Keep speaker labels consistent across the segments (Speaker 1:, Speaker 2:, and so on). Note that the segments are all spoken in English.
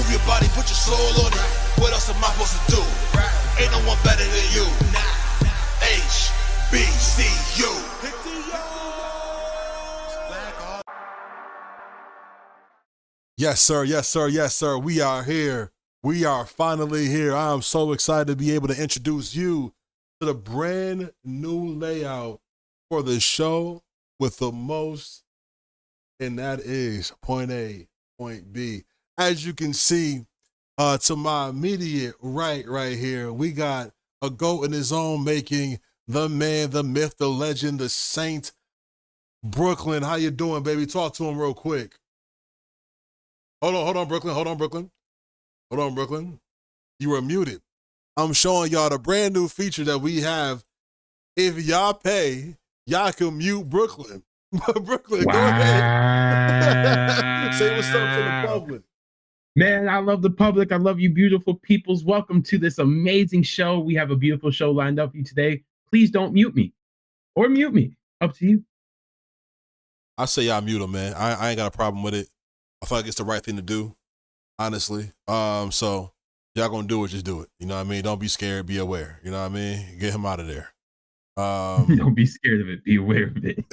Speaker 1: Move your body, put your soul on it. What else am I supposed to do? Ain't no one better than you. HBCU.
Speaker 2: Yes, sir. Yes, sir. Yes, sir. We are here. We are finally here. I am so excited to be able to introduce you to the brand new layout for the show with the most, and that is point A, point B. As you can see, to my immediate right here, we got a GOAT in his own making, the man, the myth, the legend, the saint, Brooklyn. How you doing, baby? Talk to him real quick. Hold on, Brooklyn. You were muted. I'm showing y'all the brand new feature that we have. If y'all pay, y'all can mute Brooklyn. Brooklyn, wow. Go ahead. Say what's up to the public.
Speaker 3: Man, I love the public. I love you, beautiful peoples. Welcome to this amazing show. We have a beautiful show lined up for you today. Please don't mute me or mute me. Up to you.
Speaker 2: I say y'all mute him, man. I ain't got a problem with it. I feel like it's the right thing to do, honestly. So y'all gonna do it, just do it. You know what I mean? Don't be scared, be aware. You know what I mean? Get him out of there.
Speaker 3: Don't be scared of it, be aware of it.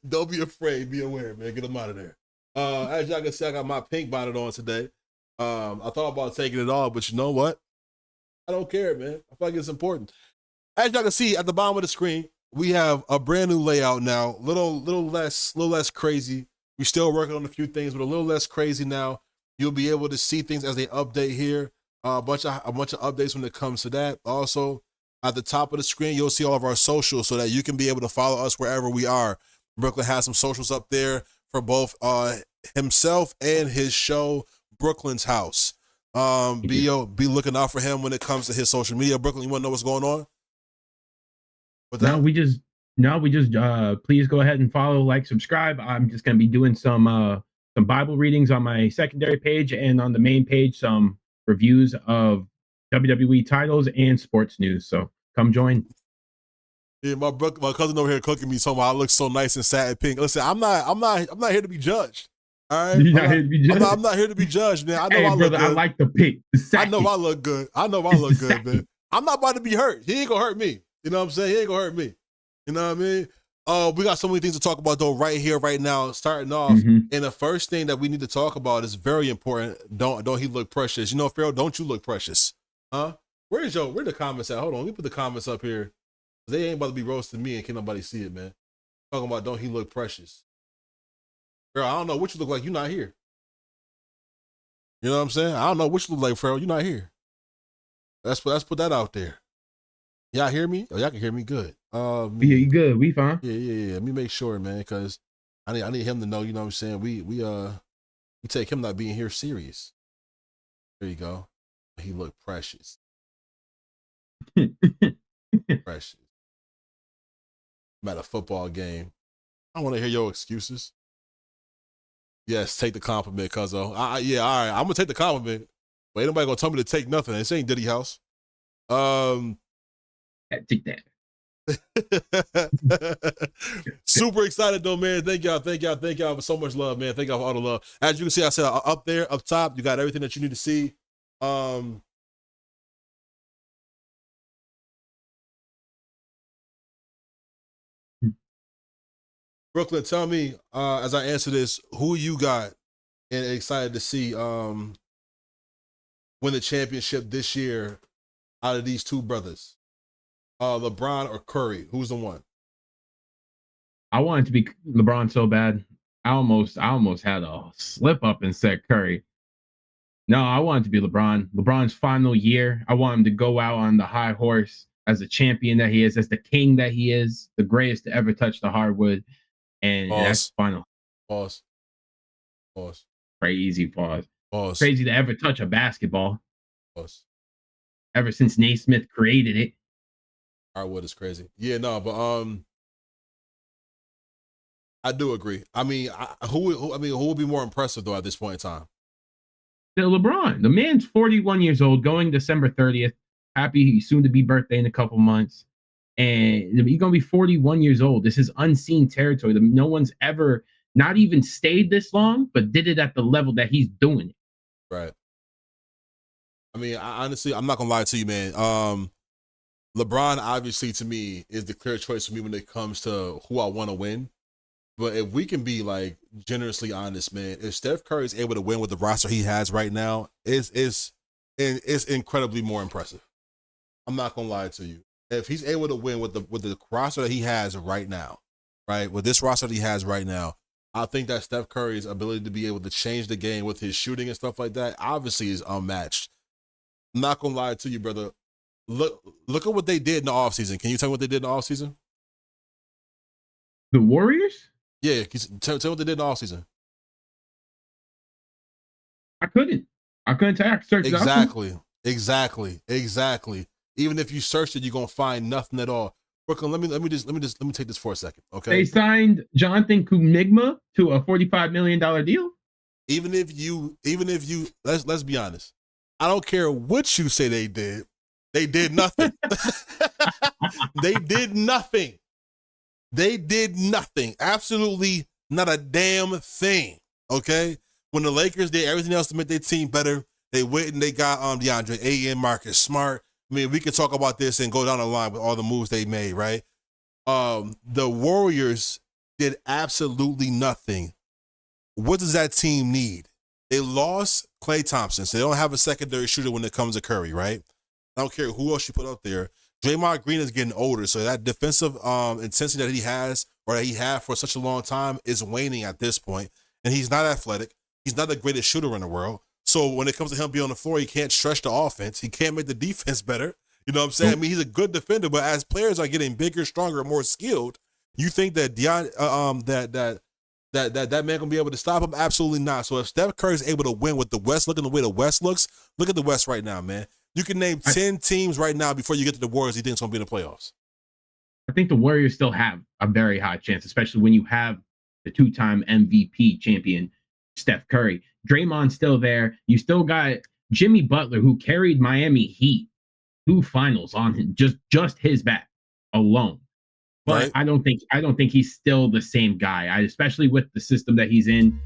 Speaker 2: Don't be afraid, be aware, man. Get him out of there. As y'all can see, I got my pink bonnet on today. I thought about taking it off, but you know what? I don't care, man. I feel like it's important. As y'all can see at the bottom of the screen, we have a brand new layout now, little less crazy. We're still working on a few things, but a little less crazy now. You'll be able to see things as they update here. A bunch of updates when it comes to that. Also, at the top of the screen, you'll see all of our socials so that you can be able to follow us wherever we are. Brooklyn has some socials up there for both himself and his show, Brooklyn's House. Be looking out for him when it comes to his social media. Brooklyn, you want to know what's going on?
Speaker 3: No, we just please go ahead and follow, like, subscribe. I'm just going to be doing some Bible readings on my secondary page, and on the main page, some reviews of WWE titles and sports news. So come join.
Speaker 2: Yeah, my cousin over here cooking me something. I look so nice and satin pink. Listen, I'm not here to be judged. All right,
Speaker 3: you're not here to be judged.
Speaker 2: I'm not here to be judged, man. I know I look good.
Speaker 3: I like the pick.
Speaker 2: I know I look good. Man. I'm not about to be hurt. He ain't gonna hurt me. You know what I'm saying? He ain't gonna hurt me. You know what I mean? We got so many things to talk about though right here, right now, starting off. And the first thing that we need to talk about is very important. Don't he look precious? You know, Pharaoh, don't you look precious? Huh? Where the comments at? Hold on, let me put the comments up here. They ain't about to be roasting me and can't nobody see it, man. Talking about don't he look precious? Pharaoh, I don't know what you look like. You're not here. You know what I'm saying? I don't know what you look like, Pharaoh. You're not here. Let's put that out there. Y'all hear me? Oh, y'all can hear me good.
Speaker 3: Yeah, you good. We fine.
Speaker 2: Yeah. Let me make sure, man, because I need him to know, you know what I'm saying? We take him not being here serious. There you go. He looked precious. Precious. I'm at a football game. I want to hear your excuses. Yes, take the compliment, cuzzo. Yeah, all right. I'm gonna take the compliment. But ain't nobody gonna tell me to take nothing. This ain't Diddy House.
Speaker 3: Take that.
Speaker 2: Super excited though, man. Thank y'all for so much love, man. Thank y'all for all the love. As you can see, I said up there, up top, you got everything that you need to see. Brooklyn, tell me, as I answer this, who you got and excited to see win the championship this year out of these two brothers? LeBron or Curry? Who's the one?
Speaker 3: I wanted to be LeBron so bad. I almost had a slip up and said Curry. No, I wanted to be LeBron. LeBron's final year. I want him to go out on the high horse as the champion that he is, as the king that he is, the greatest to ever touch the hardwood. And that's final.
Speaker 2: Pause.
Speaker 3: Crazy pause. Crazy to ever touch a basketball.
Speaker 2: Pause.
Speaker 3: Ever since Naismith created it.
Speaker 2: Hardwood is crazy. Yeah, no, but I do agree. I mean, who would be more impressive though at this point in time?
Speaker 3: LeBron. The man's 41 years old, going December 30th. Happy soon to be birthday in a couple months. And he's going to be 41 years old. This is unseen territory. No one's ever not even stayed this long, but did it at the level that he's doing it.
Speaker 2: Right. I mean, honestly, I'm not gonna lie to you, man. LeBron, obviously, to me, is the clear choice for me when it comes to who I want to win. But if we can be like generously honest, man, if Steph Curry is able to win with the roster he has right now, it's incredibly more impressive. I'm not gonna lie to you. If he's able to win with the roster that he has right now, right, with this roster that he has right now, I think that Steph Curry's ability to be able to change the game with his shooting and stuff like that obviously is unmatched. I'm not gonna lie to you, brother. Look at what they did in the offseason. Can you tell me what they did in the offseason?
Speaker 3: The Warriors?
Speaker 2: Yeah, tell me what they did in the offseason.
Speaker 3: I couldn't tell you. I could search
Speaker 2: Exactly. Even if you searched it, you're gonna find nothing at all. Brooklyn, let me take this for a second. Okay.
Speaker 3: They signed Jonathan Kuminga to a $45 million deal.
Speaker 2: Even if you let's be honest. I don't care what you say they did nothing. They did nothing. They did nothing. Absolutely not a damn thing. Okay? When the Lakers did everything else to make their team better, they went and they got DeAndre Ayton, Marcus Smart. I mean, we can talk about this and go down the line with all the moves they made, right? The Warriors did absolutely nothing. What does that team need? They lost Klay Thompson, so they don't have a secondary shooter when it comes to Curry, right? I don't care who else you put up there. Draymond Green is getting older, so that defensive intensity that he has or that he had for such a long time is waning at this point. And he's not athletic. He's not the greatest shooter in the world. So when it comes to him being on the floor, he can't stretch the offense. He can't make the defense better. You know what I'm saying? I mean, he's a good defender, but as players are getting bigger, stronger, more skilled, you think that that man gonna be able to stop him? Absolutely not. So if Steph Curry is able to win with the West looking the way the West looks, look at the West right now, man. You can name 10 teams right now before you get to the Warriors he thinks gonna be in the playoffs.
Speaker 3: I think the Warriors still have a very high chance, especially when you have the two-time MVP champion Steph Curry. Draymond's still there. You still got Jimmy Butler, who carried Miami Heat 2 finals on him, just his back alone. But right. I don't think he's still the same guy. Especially with the system that he's in,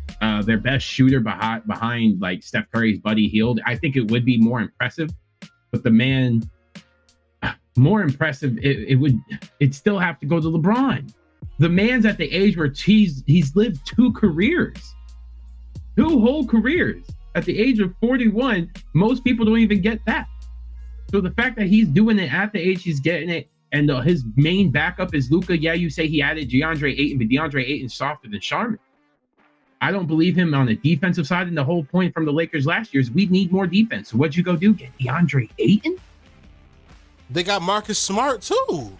Speaker 3: their best shooter behind like Steph Curry's Buddy Hield. I think it would be more impressive, but the man more impressive. It'd still have to go to LeBron. The man's at the age where he's lived 2 careers, 2 whole careers. At the age of 41, most people don't even get that. So the fact that he's doing it at the age he's getting it, and his main backup is Luka. Yeah, you say he added DeAndre Ayton, but DeAndre Ayton's softer than Sharman. I don't believe him on the defensive side, and the whole point from the Lakers last year is we need more defense. So what'd you go do? Get DeAndre Ayton?
Speaker 2: They got Marcus Smart too.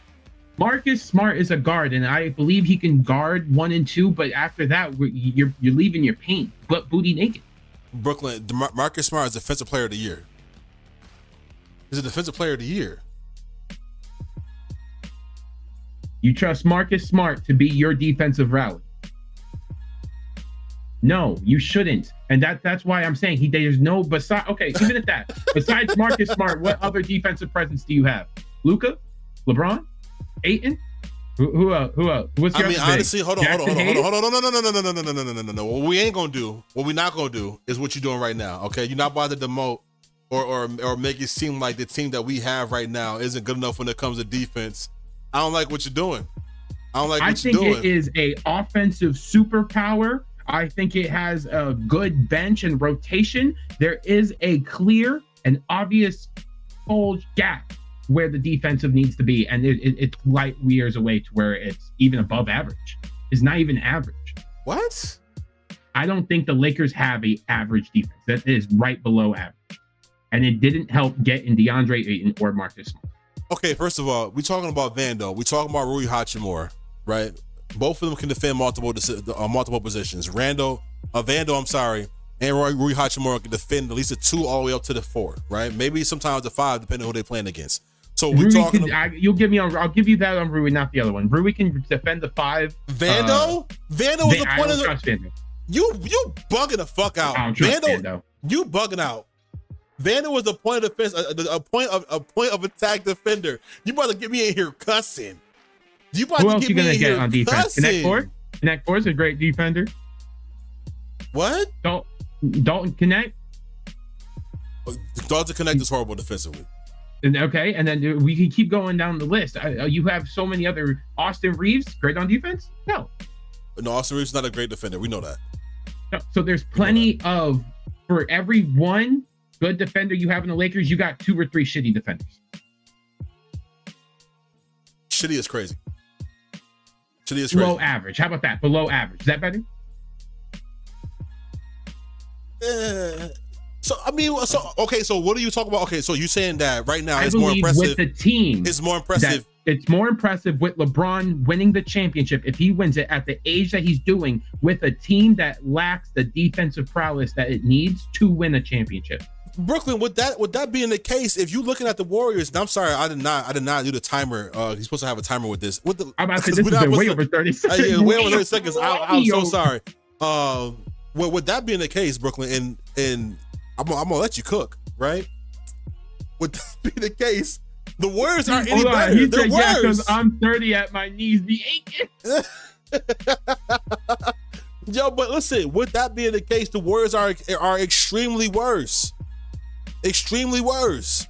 Speaker 3: Marcus Smart is a guard, and I believe he can guard 1 and 2. But after that, you're leaving your paint but booty naked.
Speaker 2: Brooklyn, Marcus Smart is Defensive Player of the Year. He's a Defensive Player of the Year.
Speaker 3: You trust Marcus Smart to be your defensive rally? No, you shouldn't. And that's why I'm saying there's no even at that. Besides Marcus Smart, what other defensive presence do you have? Luka? LeBron? Ayton? Who else? What's your
Speaker 2: honestly, hold on. No. What we ain't gonna do, what we're not gonna do is what you're doing right now. Okay, you're not about to demote or make it seem like the team that we have right now isn't good enough when it comes to defense. I don't like what you're doing. I think
Speaker 3: it is a offensive superpower. I think it has a good bench and rotation. There is a clear and obvious bulge gap where the defensive needs to be, and it's light years away to where it's even above average. It's not even average.
Speaker 2: What?
Speaker 3: I don't think the Lakers have a average defense. That is right below average, and it didn't help get in DeAndre Ayton or Marcus Smart.
Speaker 2: Okay, first of all, we're talking about Vando. We're talking about Rui Hachimura, right? Both of them can defend multiple positions. Vando, and Rui Hachimura can defend at least a 2 all the way up to the 4, right? Maybe sometimes the 5, depending on who they're playing against. So we're talking.
Speaker 3: I'll give you that on Rui, not the other one. Rui can defend the 5.
Speaker 2: Vando was the point of the. You bugging the fuck out. Vando, you bugging out. Vando was the point of defense, a point of attack defender. You about to get me in here cussing.
Speaker 3: Who else you gonna get on defense? Connect Connect Four is a great defender.
Speaker 2: What?
Speaker 3: Dalton Connect.
Speaker 2: Dalton Connect is horrible defensively.
Speaker 3: And okay, and then we can keep going down the list. You have so many other. Austin Reeves, great on defense? No,
Speaker 2: Austin Reeves is not a great defender. We know that.
Speaker 3: No. So there's plenty of, for every one good defender you have in the Lakers, you got 2 or 3 shitty defenders.
Speaker 2: Shitty is crazy. Shitty is crazy.
Speaker 3: Below average. How about that? Below average. Is that better?
Speaker 2: So what are you talking about? Okay, so you saying that right now
Speaker 3: it's
Speaker 2: more impressive
Speaker 3: with the team.
Speaker 2: It's more impressive.
Speaker 3: It's more impressive with LeBron winning the championship if he wins it at the age that he's doing with a team that lacks the defensive prowess that it needs to win a championship.
Speaker 2: Brooklyn, would that being the case, if you're looking at the Warriors, and I'm sorry, I did not do the timer. You're supposed to have a timer with this.
Speaker 3: I'm about to say, this is way over 30 seconds.
Speaker 2: Yeah, way over 30 seconds. I'm so sorry. Well, with that being the case, Brooklyn, and I'm gonna let you cook, right? Would that be the case? The Warriors aren't any better. They're worse.
Speaker 3: Because I'm 30 at my knees be aching.
Speaker 2: Yo, but listen, with that being the case, the Warriors are extremely worse. Extremely worse.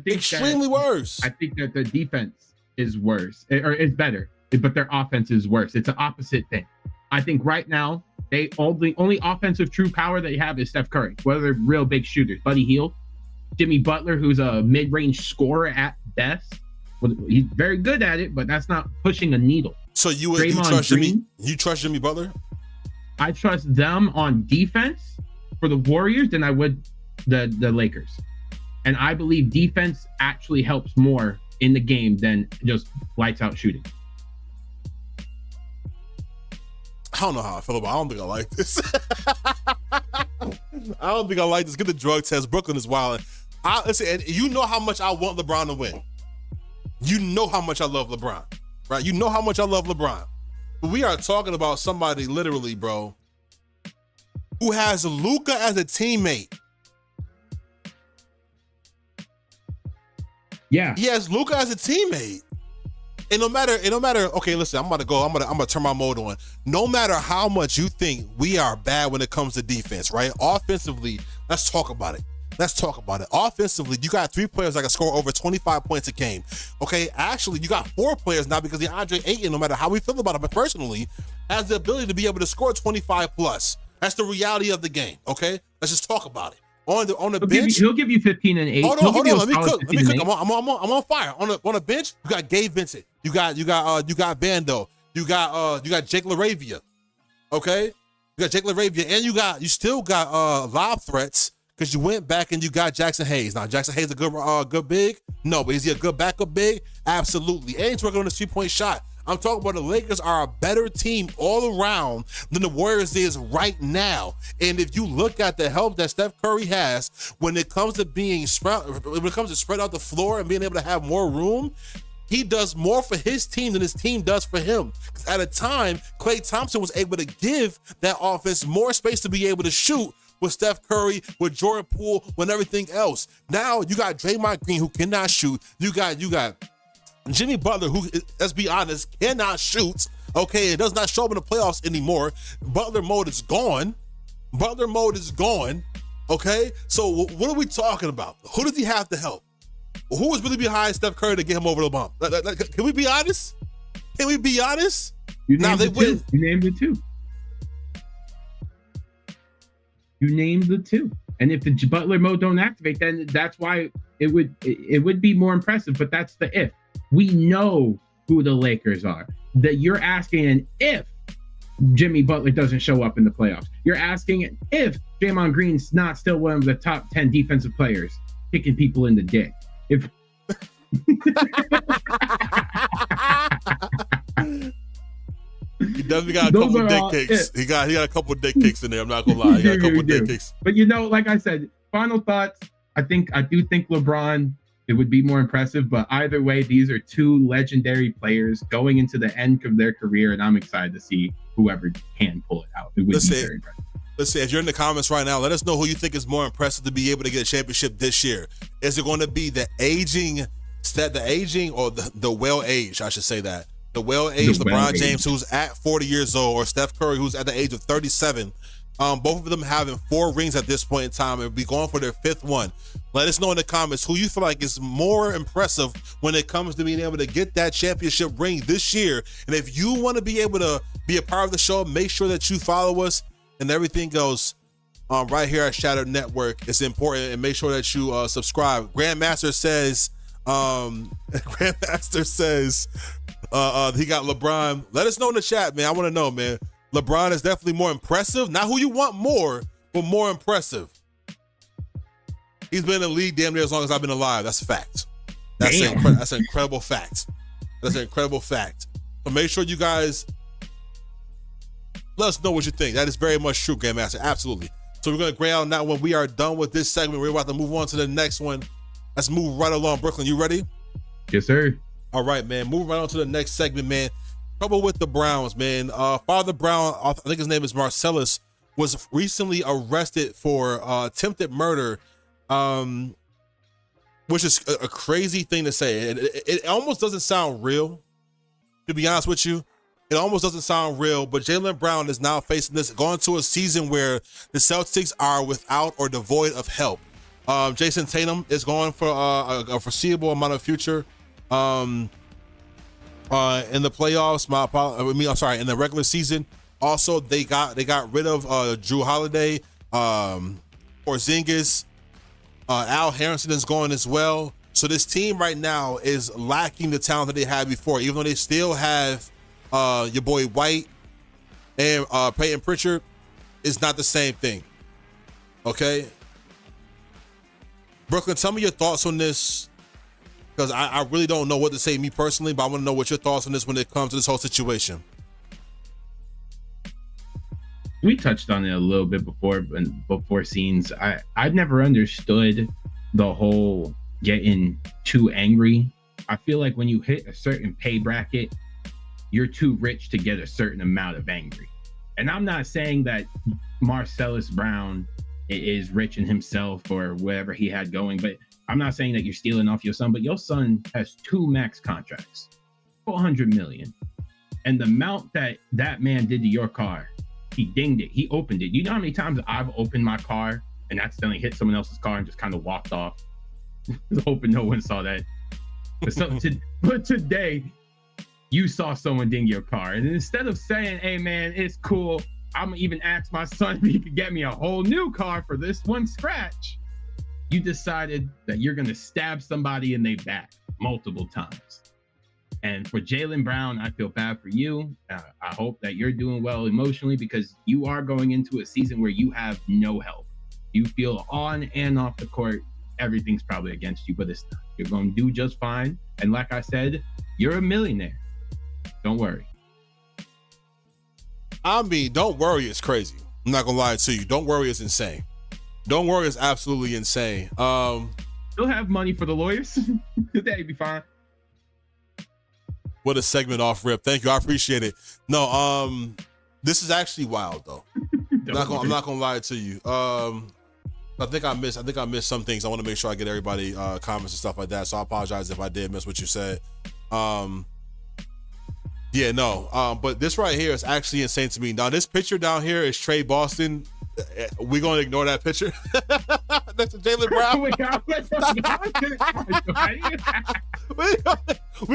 Speaker 2: Extremely worse.
Speaker 3: I think that the defense is worse, or is better, but their offense is worse. It's an opposite thing. I think right now, they only offensive true power they have is Steph Curry. Whether they're real big shooters, Buddy Hield, Jimmy Butler, who's a mid-range scorer at best. Well, he's very good at it, but that's not pushing a needle.
Speaker 2: So you trust Jimmy? You trust Jimmy Butler?
Speaker 3: I trust them on defense for the Warriors than I would the Lakers. And I believe defense actually helps more in the game than just lights out shooting.
Speaker 2: I don't know how I feel about it. I don't think I like this. I don't think I like this. Get the drug test. Brooklyn is wild. Listen, and you know how much I want LeBron to win. You know how much I love LeBron, right? You know how much I love LeBron. But we are talking about somebody literally, bro, who has Luka as a teammate.
Speaker 3: Yeah.
Speaker 2: He has Luka as a teammate. And no matter, okay, listen, I'm gonna turn my mode on. No matter how much you think we are bad when it comes to defense, right? Offensively, let's talk about it. Offensively, you got 3 players that can score over 25 points a game. Okay, actually, you got 4 players now because DeAndre Ayton, no matter how we feel about him personally, has the ability to be able to score 25 plus. That's the reality of the game. Okay, let's just talk about it. On the bench,
Speaker 3: he'll give you 15 and 8.
Speaker 2: Hold on. Let me cook. I'm on fire. On the bench, you got Gabe Vincent. You got Vando. You got Jake LaRavia. Okay, you got Jake LaRavia, and you still got lob threats because you went back and you got Jackson Hayes. Now Jackson Hayes a good big? No, but is he a good backup big? Absolutely. And he's working on a 3-point shot. I'm talking about the Lakers are a better team all around than the Warriors is right now. And if you look at the help that Steph Curry has when it comes to spread out the floor and being able to have more room, he does more for his team than his team does for him. Because at a time, Klay Thompson was able to give that offense more space to be able to shoot with Steph Curry, with Jordan Poole, with everything else. Now you got Draymond Green who cannot shoot. You got Jimmy Butler, who, let's be honest, cannot shoot. Okay, it does not show up in the playoffs anymore. Butler mode is gone. Okay, so what are we talking about? Who does he have to help? Who is really behind Steph Curry to get him over the bump? Can we be honest?
Speaker 3: You named the two. And if the Butler mode don't activate, then that's why it would be more impressive. But that's the if. We know who the Lakers are. That you're asking an if Jimmy Butler doesn't show up in the playoffs. You're asking if Draymond Green's not still one of the top 10 defensive players, kicking people in the dick. If
Speaker 2: he definitely got a couple of dick kicks. He got a couple of dick kicks in there. I'm not gonna lie. He got a couple of dick kicks.
Speaker 3: But like I said, final thoughts. I do think LeBron, it would be more impressive, but either way, these are 2 legendary players going into the end of their career, and I'm excited to see whoever can pull it out. It would be very impressive.
Speaker 2: Let's see, if you're in the comments right now, let us know who you think is more impressive to be able to get a championship this year. Is it going to be the aging or the well-aged, I should say that, The well-aged
Speaker 3: The
Speaker 2: LeBron
Speaker 3: well-aged.
Speaker 2: James, who's at 40 years old, or Steph Curry, who's at the age of 37. Both of them having 4 rings at this point in time and be going for their 5th one. Let us know in the comments who you feel like is more impressive when it comes to being able to get that championship ring this year. And if you want to be able to be a part of the show, make sure that you follow us and everything goes right here at Shattered Network. It's important, and make sure that you subscribe. Grandmaster says, he got LeBron. Let us know in the chat, man. I want to know, man. LeBron is definitely more impressive. Not who you want more, but more impressive. He's been in the league damn near as long as I've been alive. That's a fact. That's an incredible fact. That's an incredible fact. So make sure you guys let us know what you think. That is very much true, Grandmaster. Absolutely. So we're going to grade on that one. We are done with this segment. We're about to move on to the next one. Let's move right along. Brooklyn, you ready?
Speaker 3: Yes, sir.
Speaker 2: All right, man. Moving right on to the next segment, man. Trouble with the Browns, man. Father Brown, I think his name is Marcellus, was recently arrested for attempted murder, which is a crazy thing to say. It almost doesn't sound real, to be honest with you. It almost doesn't sound real, but Jaylen Brown is now facing this, going to a season where the Celtics are without or devoid of help. Jason Tatum is going for a foreseeable amount of future in the playoffs. In the regular season. Also, they got rid of Drew Holiday, Porzingis, Al Harrison is going as well. So this team right now is lacking the talent that they had before, even though they still have your boy White and Peyton Pritchard. Is not the same thing. Okay, Brooklyn, tell me your thoughts on this, because I really don't know what to say, me personally, but I want to know what your thoughts on this when it comes to this whole situation.
Speaker 3: We touched on it a little bit before scenes. I've never understood the whole getting too angry. I feel like when you hit a certain pay bracket, you're too rich to get a certain amount of angry. And I'm not saying that Marcellus Brown is rich in himself or whatever he had going, but I'm not saying that you're stealing off your son, but your son has 2 max contracts, $400 million. And the amount that man did to your car, he dinged it, he opened it. You know how many times I've opened my car and accidentally hit someone else's car and just kind of walked off, hoping no one saw that. But today, you saw someone ding your car, and instead of saying, hey man, it's cool, I'm gonna even ask my son if he could get me a whole new car for this one scratch, you decided that you're gonna stab somebody in their back multiple times. And for Jaylen Brown, I feel bad for you. I hope that you're doing well emotionally, because you are going into a season where you have no help. You feel on and off the court, everything's probably against you, but it's not. You're going to do just fine. And like I said, you're a millionaire. Don't worry.
Speaker 2: I mean, don't worry is crazy. I'm not gonna lie to you. Don't worry is insane. Don't worry is absolutely insane.
Speaker 3: You'll have money for the lawyers. That'd be fine.
Speaker 2: What a segment off rip. Thank you. I appreciate it. No, this is actually wild though. I'm not gonna lie to you. I think I missed some things. I want to make sure I get everybody comments and stuff like that. So I apologize if I did miss what you said. But this right here is actually insane to me. Now, this picture down here is Trey Boston. We're gonna ignore that picture. That's Jaylen Brown. We're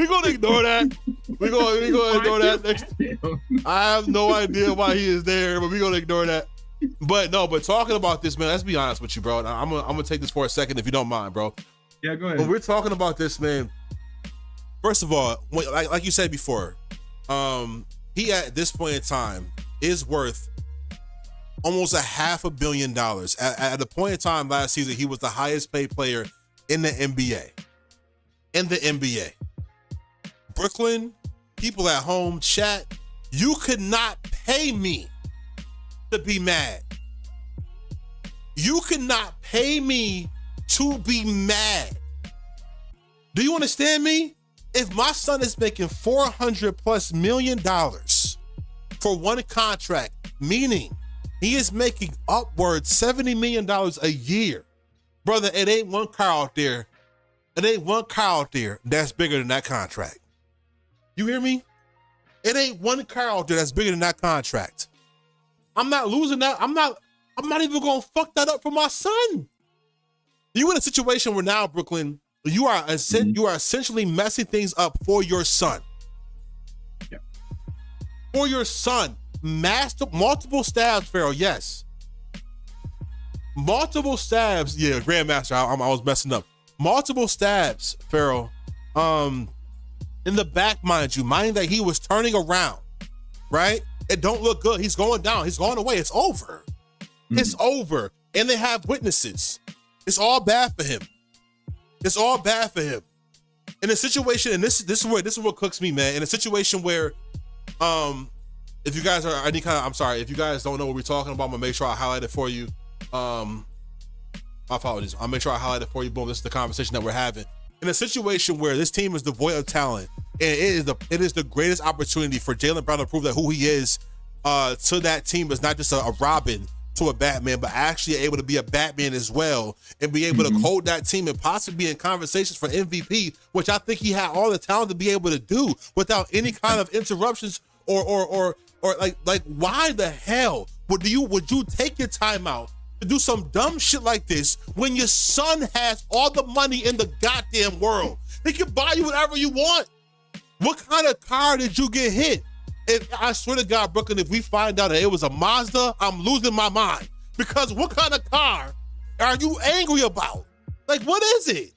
Speaker 2: gonna ignore that. We're gonna ignore that. I have no idea why he is there, but we're gonna ignore that. But talking about this, man, let's be honest with you, bro. I'm gonna take this for a second, if you don't mind, bro.
Speaker 3: Yeah, go ahead.
Speaker 2: When we're talking about this, man, first of all, like you said before, he at this point in time is worth almost $500 million. At the point in time last season, he was the highest paid player in the NBA. Brooklyn, people at home, chat, you could not pay me to be mad. You could not pay me to be mad. Do you understand me? If my son is making $400+ million for one contract, meaning he is making upwards $70 million a year, brother, it ain't one car out there. It ain't one car out there that's bigger than that contract. You hear me? It ain't one car out there that's bigger than that contract. I'm not losing that. I'm not even gonna fuck that up for my son. You in a situation where now, Brooklyn, you are essentially messing things up for your son.
Speaker 3: Yeah.
Speaker 2: For your son. Multiple stabs, Pharaoh, yes. Multiple stabs, yeah, Grandmaster, I was messing up. Multiple stabs, Pharaoh, in the back, mind you, minding that he was turning around, right? It don't look good. He's going down. He's going away. It's over. It's over. And they have witnesses. It's all bad for him. It's all bad for him. In a situation, and this is what cooks me, man. In a situation where, if you guys are any kind of, I'm sorry, if you guys don't know what we're talking about, I'm gonna make sure I highlight it for you. My apologies. I'll make sure I highlight it for you. Boom, this is the conversation that we're having. In a situation where this team is devoid of talent, and it is the greatest opportunity for Jaylen Brown to prove that who he is to that team is not just a Robin to a Batman, but actually able to be a Batman as well, and be able to hold that team and possibly be in conversations for MVP, which I think he had all the talent to be able to do without any kind of interruptions or like why the hell would you take your time out to do some dumb shit like this when your son has all the money in the goddamn world? He can buy you whatever you want. What kind of car did you get hit? And I swear to God, Brooklyn, if we find out that it was a Mazda, I'm losing my mind. Because what kind of car are you angry about? Like, what is it?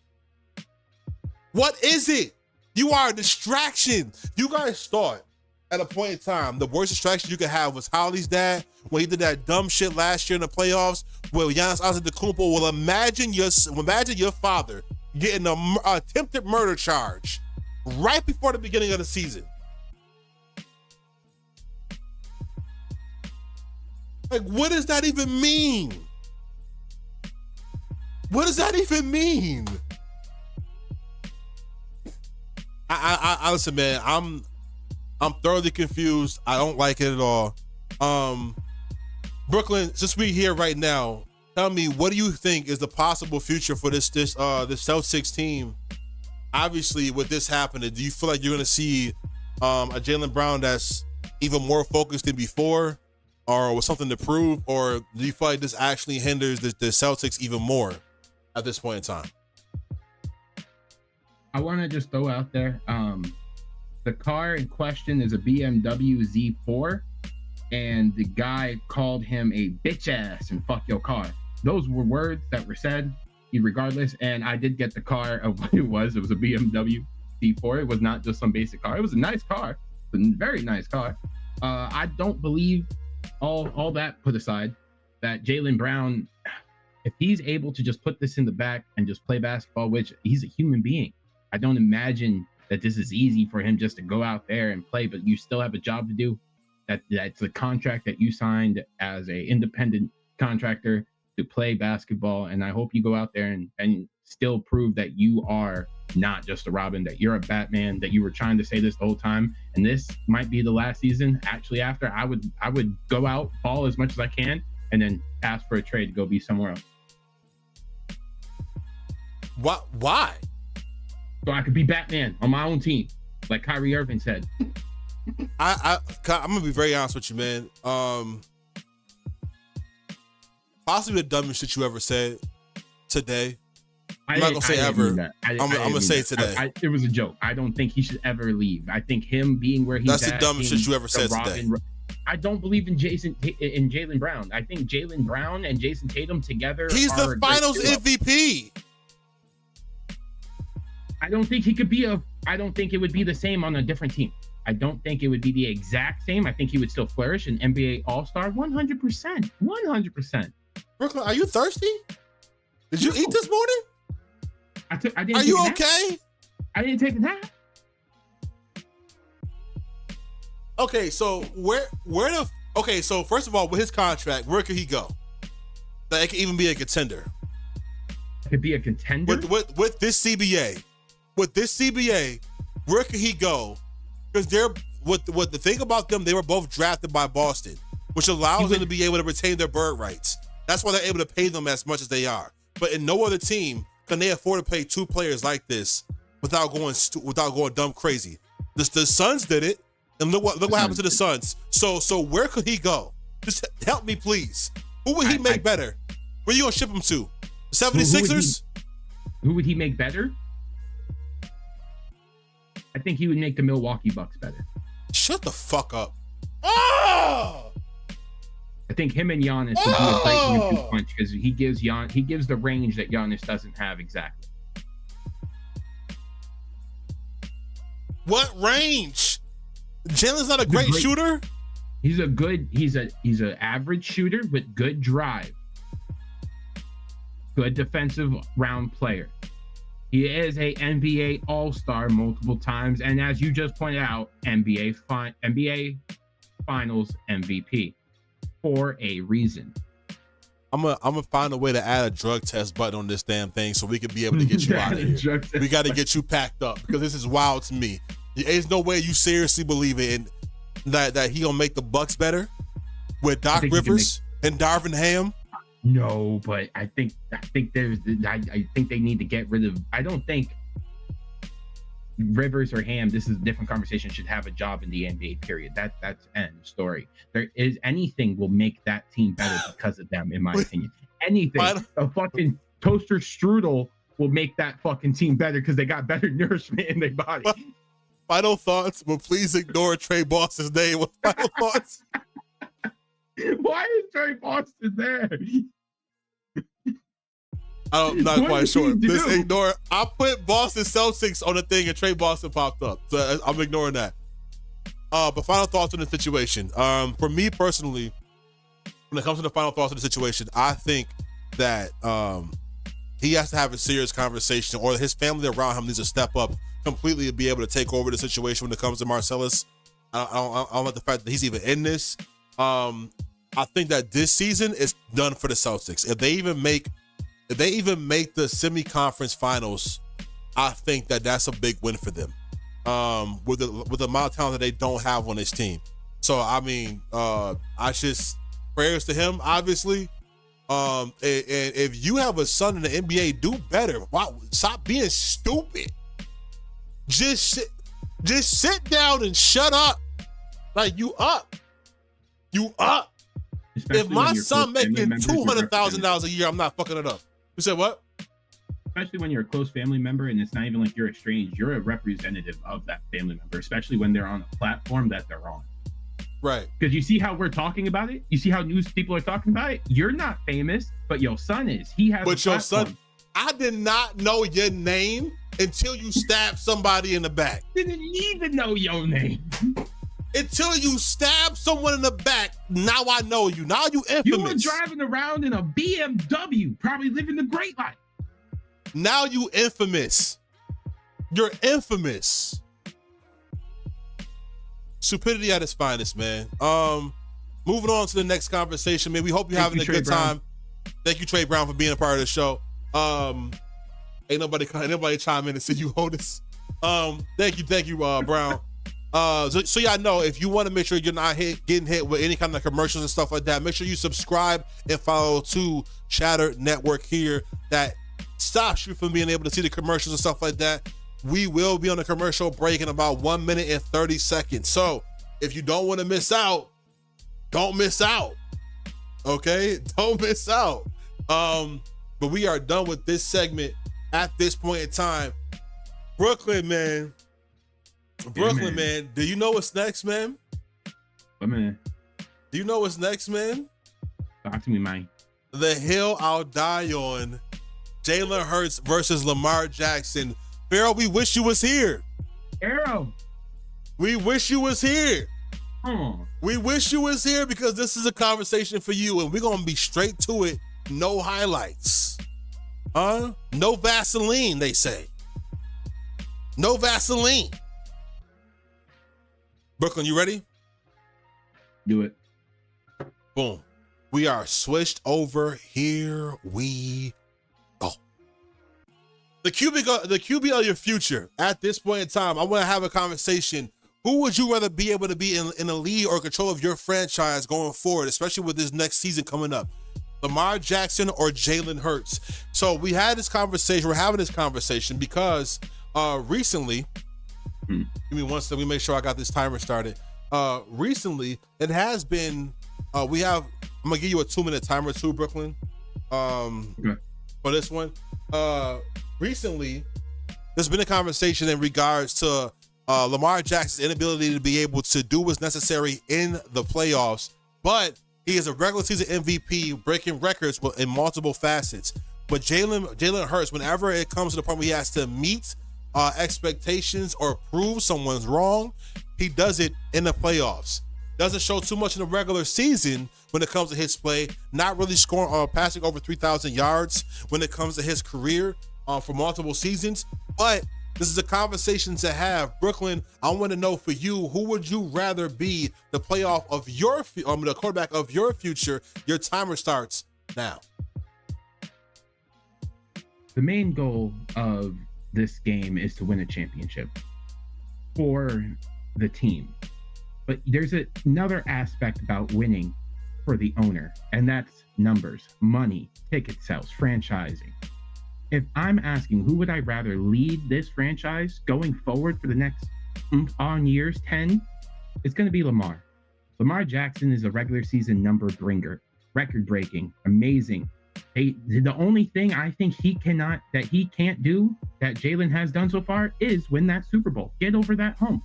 Speaker 2: What is it? You are a distraction. You guys thought at a point in time, the worst distraction you could have was Holly's dad when he did that dumb shit last year in the playoffs with Giannis Antetokounmpo. Well, imagine your father getting an attempted murder charge right before the beginning of the season. Like, what does that even mean? What does that even mean? I listen, man, I'm thoroughly confused. I don't like it at all. Brooklyn, since we're here right now, tell me, what do you think is the possible future for this Celtics team? Obviously, with this happening, do you feel like you're going to see a Jaylen Brown that's even more focused than before, or with something to prove, or do you feel like this actually hinders the Celtics even more at this point in time?
Speaker 3: I want to just throw out there, the car in question is a BMW Z4, and the guy called him a bitch ass and fuck your car. Those were words that were said regardless, and I did get the car of what it was. It was a BMW Z4. It was not just some basic car. It was a nice car, a very nice car. I don't believe, all that put aside, that Jaylen Brown, if he's able to just put this in the back and just play basketball, which he's a human being, I don't imagine that this is easy for him just to go out there and play, but you still have a job to do. That's a contract that you signed as a independent contractor to play basketball, and I hope you go out there and still prove that you are not just a Robin, that you're a Batman, that you were trying to say this the whole time, and this might be the last season. Actually, after I would go out, ball as much as I can, and then ask for a trade to go be somewhere else.
Speaker 2: Why?
Speaker 3: So I could be Batman on my own team, like Kyrie Irving said.
Speaker 2: I'm gonna be very honest with you, man. Possibly the dumbest shit you ever said today. I'm not gonna say ever. I'm gonna say today.
Speaker 3: It was a joke. I don't think he should ever leave. I think him being where he's
Speaker 2: at. That's the dumbest shit you ever said today.
Speaker 3: I don't believe in Jaylen Brown. I think Jaylen Brown and Jason Tatum together.
Speaker 2: He's the Finals MVP.
Speaker 3: I don't think he could be I don't think it would be the same on a different team. I don't think it would be the exact same. I think he would still flourish in NBA All-Star 100%. 100%.
Speaker 2: Brooklyn, are you thirsty? Did you eat this morning?
Speaker 3: I didn't.
Speaker 2: Are you okay?
Speaker 3: I didn't take a nap.
Speaker 2: Okay, so so first of all, with his contract, where could he go? That it could even be a contender.
Speaker 3: It could be a contender?
Speaker 2: With this CBA. With this CBA, where could he go? Because what the thing about them, they were both drafted by Boston, which allows them to be able to retain their bird rights. That's why they're able to pay them as much as they are. But in no other team can they afford to pay two players like this without going dumb crazy. The Suns did it. And look what happened to the Suns. So where could he go? Just help me, please. Who would he make better? Where you gonna ship him to? The 76ers?
Speaker 3: Who would he make better? I think he would make the Milwaukee Bucks better.
Speaker 2: Shut the fuck up. Oh!
Speaker 3: I think him and Giannis would be a great 1-2 punch because he gives the range that Giannis doesn't have exactly.
Speaker 2: What range? Jalen's not a great shooter.
Speaker 3: He's an average shooter with good drive, good defensive round player. He is a NBA All-Star multiple times, and as you just pointed out, NBA Finals MVP for a reason.
Speaker 2: I'm gonna find a way to add a drug test button on this damn thing so we can be able to get you out of here. We got to get you packed up because this is wild to me. There's no way you seriously believe it that he gonna make the Bucks better with Doc Rivers and Darvin Ham.
Speaker 3: No, but I think they need to get rid of. I don't think Rivers or Ham. This is a different conversation. Should have a job in the NBA. Period. That's end story. There is anything will make that team better because of them, in my opinion. Anything. A fucking toaster strudel will make that fucking team better because they got better nourishment in their body.
Speaker 2: Final thoughts, but please ignore Trey Boston's name. Final thoughts.
Speaker 3: Why is Trey Boston there?
Speaker 2: I'm not quite sure. Just ignore. I put Boston Celtics on the thing and Trey Boston popped up. So I'm ignoring that. But final thoughts on the situation. For me personally, when it comes to the final thoughts on the situation, I think that he has to have a serious conversation, or his family around him needs to step up completely to be able to take over the situation when it comes to Marcellus. I don't like the fact that he's even in this. I think that this season is done for the Celtics. If they even make the semi-conference finals, I think that that's a big win for them. With the amount of talent that they don't have on this team. So I mean, I just prayers to him, obviously. And if you have a son in the NBA, do better. Wow, stop being stupid. Just sit down and shut up. Like you up. Especially if my son making $200,000 a year, I'm not fucking it up. You said what?
Speaker 3: Especially when you're a close family member and it's not even like you're estranged, you're a representative of that family member, especially when they're on a platform that they're on.
Speaker 2: Right.
Speaker 3: Because you see how we're talking about it? You see how news people are talking about it? You're not famous, but your son is. He has
Speaker 2: But your son, I did not know your name until you stabbed somebody in the back.
Speaker 3: Didn't need to know your name.
Speaker 2: Until you stab someone in the back, now I know you. Now you infamous.
Speaker 3: You were driving around in a BMW, probably living the great life.
Speaker 2: Now you infamous. You're infamous. Stupidity at its finest, man. Moving on to the next conversation, man. We hope you're having a good time. Thank you, Trey Brown, for being a part of the show. Ain't nobody chime in and say you Otis. Thank you, Brown. So y'all know, if you want to make sure you're not getting hit with any kind of commercials and stuff like that, make sure you subscribe and follow to Chatter Network here. That stops you from being able to see the commercials and stuff like that. We will be on a commercial break in about 1 minute and 30 seconds. So if you don't want to miss out, don't miss out. Okay? Don't miss out. But we are done with this segment at this point in time. Brooklyn, man. Do you know what's next, man?
Speaker 3: What, man?
Speaker 2: Do you know what's next, man?
Speaker 3: Talk to me, man.
Speaker 2: The hill I'll die on. Jalen Hurts versus Lamar Jackson. Pharaoh, we wish you was here.
Speaker 3: Pharaoh.
Speaker 2: We wish you was here.
Speaker 3: Oh.
Speaker 2: We wish you was here because this is a conversation for you, and we're going to be straight to it. No highlights. No Vaseline, they say. No Vaseline. Brooklyn, you ready?
Speaker 3: Do it.
Speaker 2: Boom. We are switched over. Here we go. The QB of your future. At this point in time, I want to have a conversation. Who would you rather be able to be in the lead or control of your franchise going forward, especially with this next season coming up? Lamar Jackson or Jalen Hurts? So we had this conversation. We're having this conversation because recently, give me one second. Let me make sure I got this timer started. Recently, it has been. I'm gonna give you a 2-minute timer too, Brooklyn.
Speaker 3: Okay.
Speaker 2: For this one. Recently, there's been a conversation in regards to Lamar Jackson's inability to be able to do what's necessary in the playoffs, but he is a regular season MVP, breaking records in multiple facets. But Jalen Hurts, whenever it comes to the point where he has to meet expectations or prove someone's wrong, he does it in the playoffs. Doesn't show too much in the regular season when it comes to his play. Not really scoring, passing over 3,000 yards when it comes to his career for multiple seasons. But this is a conversation to have. Brooklyn, I want to know for you, who would you rather be the playoff of the quarterback of your future? Your timer starts now.
Speaker 3: The main goal of this game is to win a championship for the team. But there's another aspect about winning for the owner, and that's numbers, money, ticket sales, franchising. If I'm asking who would I rather lead this franchise going forward for the next on years 10, it's going to be Lamar. Lamar Jackson is a regular season number bringer, record breaking, amazing. The only thing I think he can't do that Jalen has done so far is win that Super Bowl, get over that hump.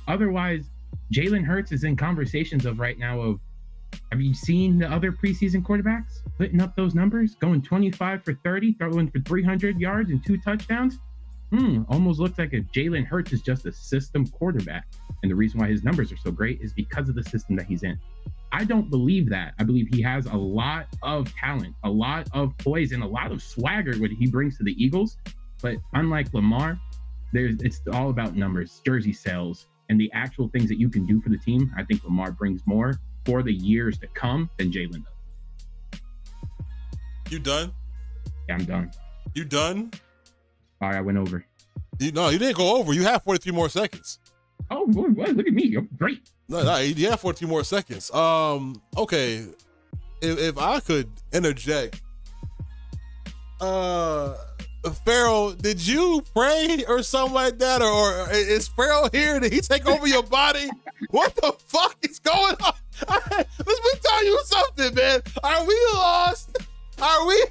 Speaker 3: Otherwise, Jalen Hurts is in conversations of right now of, have you seen the other preseason quarterbacks putting up those numbers, going 25 for 30, throwing for 300 yards and 2 touchdowns? Almost looks like Jalen Hurts is just a system quarterback. And the reason why his numbers are so great is because of the system that he's in. I don't believe that. I believe he has a lot of talent, a lot of poise, and a lot of swagger what he brings to the Eagles. But unlike Lamar, it's all about numbers, jersey sales, and the actual things that you can do for the team. I think Lamar brings more for the years to come than Jalen does.
Speaker 2: You done?
Speaker 3: Yeah, I'm done.
Speaker 2: You done?
Speaker 3: All right, I went over.
Speaker 2: You didn't go over. You have 43 more seconds.
Speaker 3: Oh, boy, look at me. I'm great.
Speaker 2: No, you have 14 more seconds. Okay. If I could interject, Pharaoh, did you pray or something like that? Or is Pharaoh here? Did he take over your body? What the fuck is going on? Let me tell you something, man. Are we lost? Are we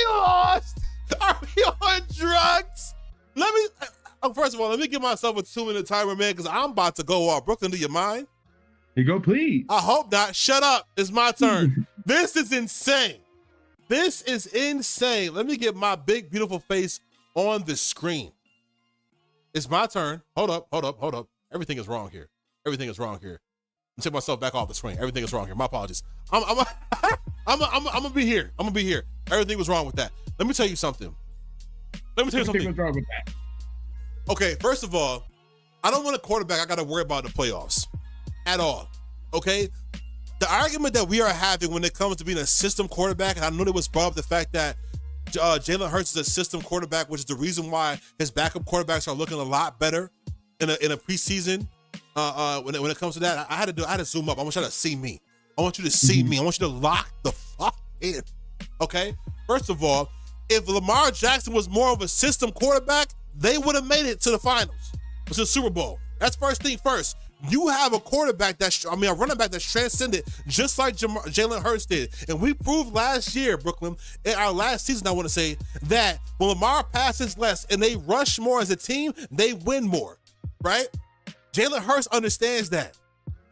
Speaker 2: lost? Are we on drugs? First of all, let me give myself a 2-minute timer, man, because I'm about to go off. Brooklyn, do you mind?
Speaker 3: You go, please.
Speaker 2: I hope not. Shut up. It's my turn. This is insane. This is insane. Let me get my big, beautiful face on the screen. It's my turn. Hold up. Everything is wrong here. I'm taking myself back off the screen. Everything is wrong here. My apologies. I'm gonna be here. Everything was wrong with that. Let me tell you something.
Speaker 3: Everything was wrong with that.
Speaker 2: Okay, first of all, I don't want a quarterback I got to worry about in the playoffs at all, okay? The argument that we are having when it comes to being a system quarterback, and I know there was brought up the fact that Jalen Hurts is a system quarterback, which is the reason why his backup quarterbacks are looking a lot better in a preseason. When it comes to that, I had to zoom up. I want you to see me. I want you to see me. I want you to lock the fuck in, okay? First of all, if Lamar Jackson was more of a system quarterback, they would have made it to the finals, to the Super Bowl. That's first thing first. You have a quarterback a running back that's transcended, just like Jalen Hurts did. And we proved last year, Brooklyn, in our last season, I want to say, that when Lamar passes less and they rush more as a team, they win more, right? Jalen Hurts understands that.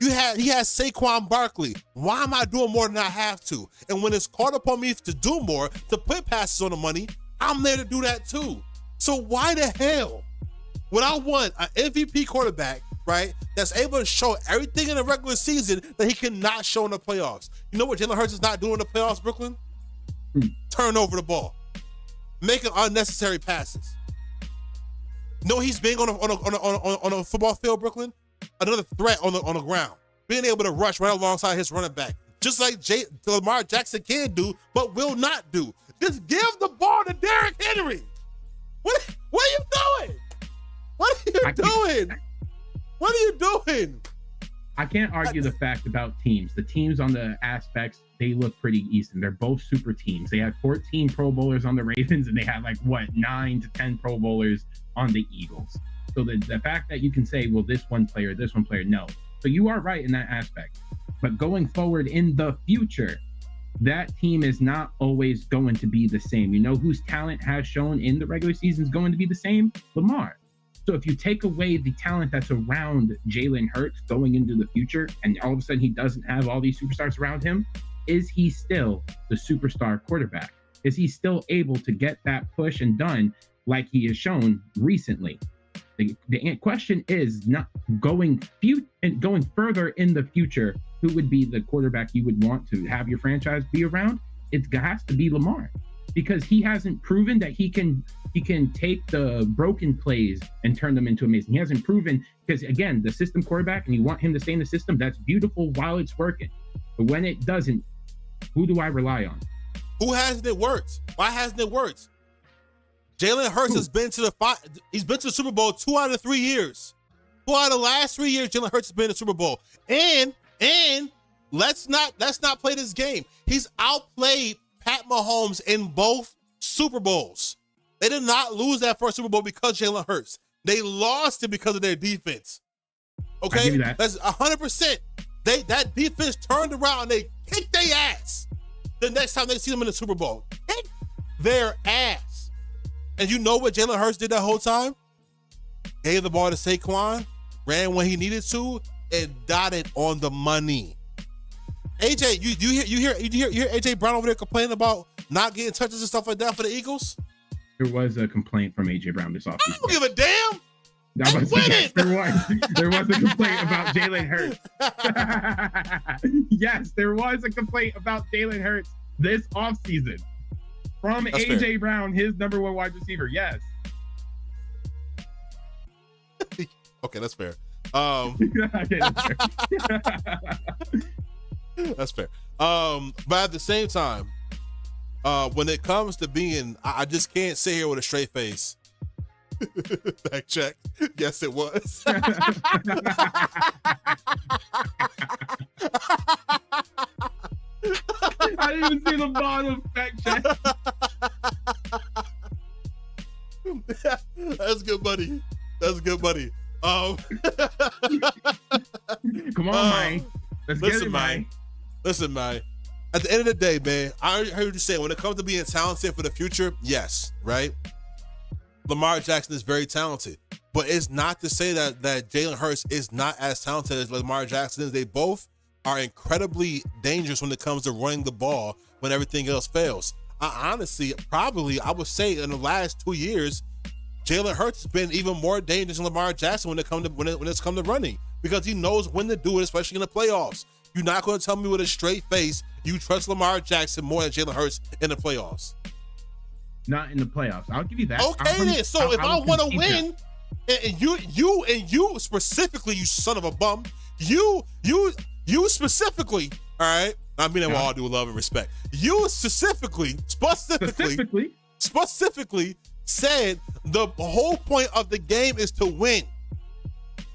Speaker 2: He has Saquon Barkley. Why am I doing more than I have to? And when it's caught upon me to do more, to put passes on the money, I'm there to do that too. So why the hell would I want an MVP quarterback, right, that's able to show everything in the regular season that he cannot show in the playoffs? You know what Jalen Hurts is not doing in the playoffs, Brooklyn? Turn over the ball. Making unnecessary passes. No, he's being on a football field, Brooklyn, another threat on the ground. Being able to rush right alongside his running back. Just like Lamar Jackson can do, but will not do. Just give the ball to Derrick Henry. What are you doing? What are you doing?
Speaker 3: I can't argue the fact about teams. The teams on the aspects, they look pretty decent. They're both super teams. They had 14 Pro Bowlers on the Ravens, and they had 9 to 10 Pro Bowlers on the Eagles. So the fact that you can say, well, this one player, no. So you are right in that aspect. But going forward in the future, that team is not always going to be the same. You know whose talent has shown in the regular season is going to be the same? Lamar. So if you take away the talent that's around Jalen Hurts going into the future, and all of a sudden he doesn't have all these superstars around him, is he still the superstar quarterback? Is he still able to get that push and done like he has shown recently? The question is not going further in the future. Who would be the quarterback you would want to have your franchise be around? It has to be Lamar, because he hasn't proven that he can take the broken plays and turn them into amazing. He hasn't proven, because again, the system quarterback, and you want him to stay in the system, that's beautiful while it's working. But when it doesn't, who do I rely on?
Speaker 2: Who hasn't it worked? Why hasn't it worked? Jalen Hurts has been to he's been to the Super Bowl 2 out of 3 years. 2 out of the last 3 years, Jalen Hurts has been to the Super Bowl. And let's not play this game. He's outplayed Pat Mahomes in both Super Bowls. They did not lose that first Super Bowl because Jalen Hurts. They lost it because of their defense. Okay?
Speaker 3: I give you that.
Speaker 2: That's 100%. That defense turned around and they kicked their ass the next time they see them in the Super Bowl. Kicked their ass. And you know what Jalen Hurts did that whole time? Gave the ball to Saquon, ran when he needed to, and dotted on the money. AJ, you hear AJ Brown over there complaining about not getting touches and stuff like that for the Eagles?
Speaker 3: There was a complaint from AJ Brown this offseason.
Speaker 2: I don't give a damn.
Speaker 3: Yes, there was a complaint about Jalen Hurts. Yes, there was a complaint about Jalen Hurts this offseason from That's AJ fair. Brown, his number one wide receiver. Yes.
Speaker 2: Okay, that's fair. That's fair. But at the same time, when it comes to being, I just can't sit here with a straight face. Fact check. Yes, it was.
Speaker 3: I didn't even see the bottom. Fact check.
Speaker 2: That's good, buddy. That's good, buddy. Come
Speaker 3: on, man. Let's get it,
Speaker 2: man. Listen, man. At the end of the day, man, I heard you say when it comes to being talented for the future, yes, right? Lamar Jackson is very talented, but it's not to say that Jalen Hurts is not as talented as Lamar Jackson is. They both are incredibly dangerous when it comes to running the ball when everything else fails. I honestly, probably, I would say in the last 2 years, Jalen Hurts has been even more dangerous than Lamar Jackson when it's come to running, because he knows when to do it, especially in the playoffs. You're not going to tell me with a straight face you trust Lamar Jackson more than Jalen Hurts in the playoffs.
Speaker 3: Not in the playoffs. I'll give you that.
Speaker 2: Okay, then. So if I want to win, and you specifically, you son of a bum, you specifically, all right? I mean, that with all due love and respect. You specifically said the whole point of the game is to win.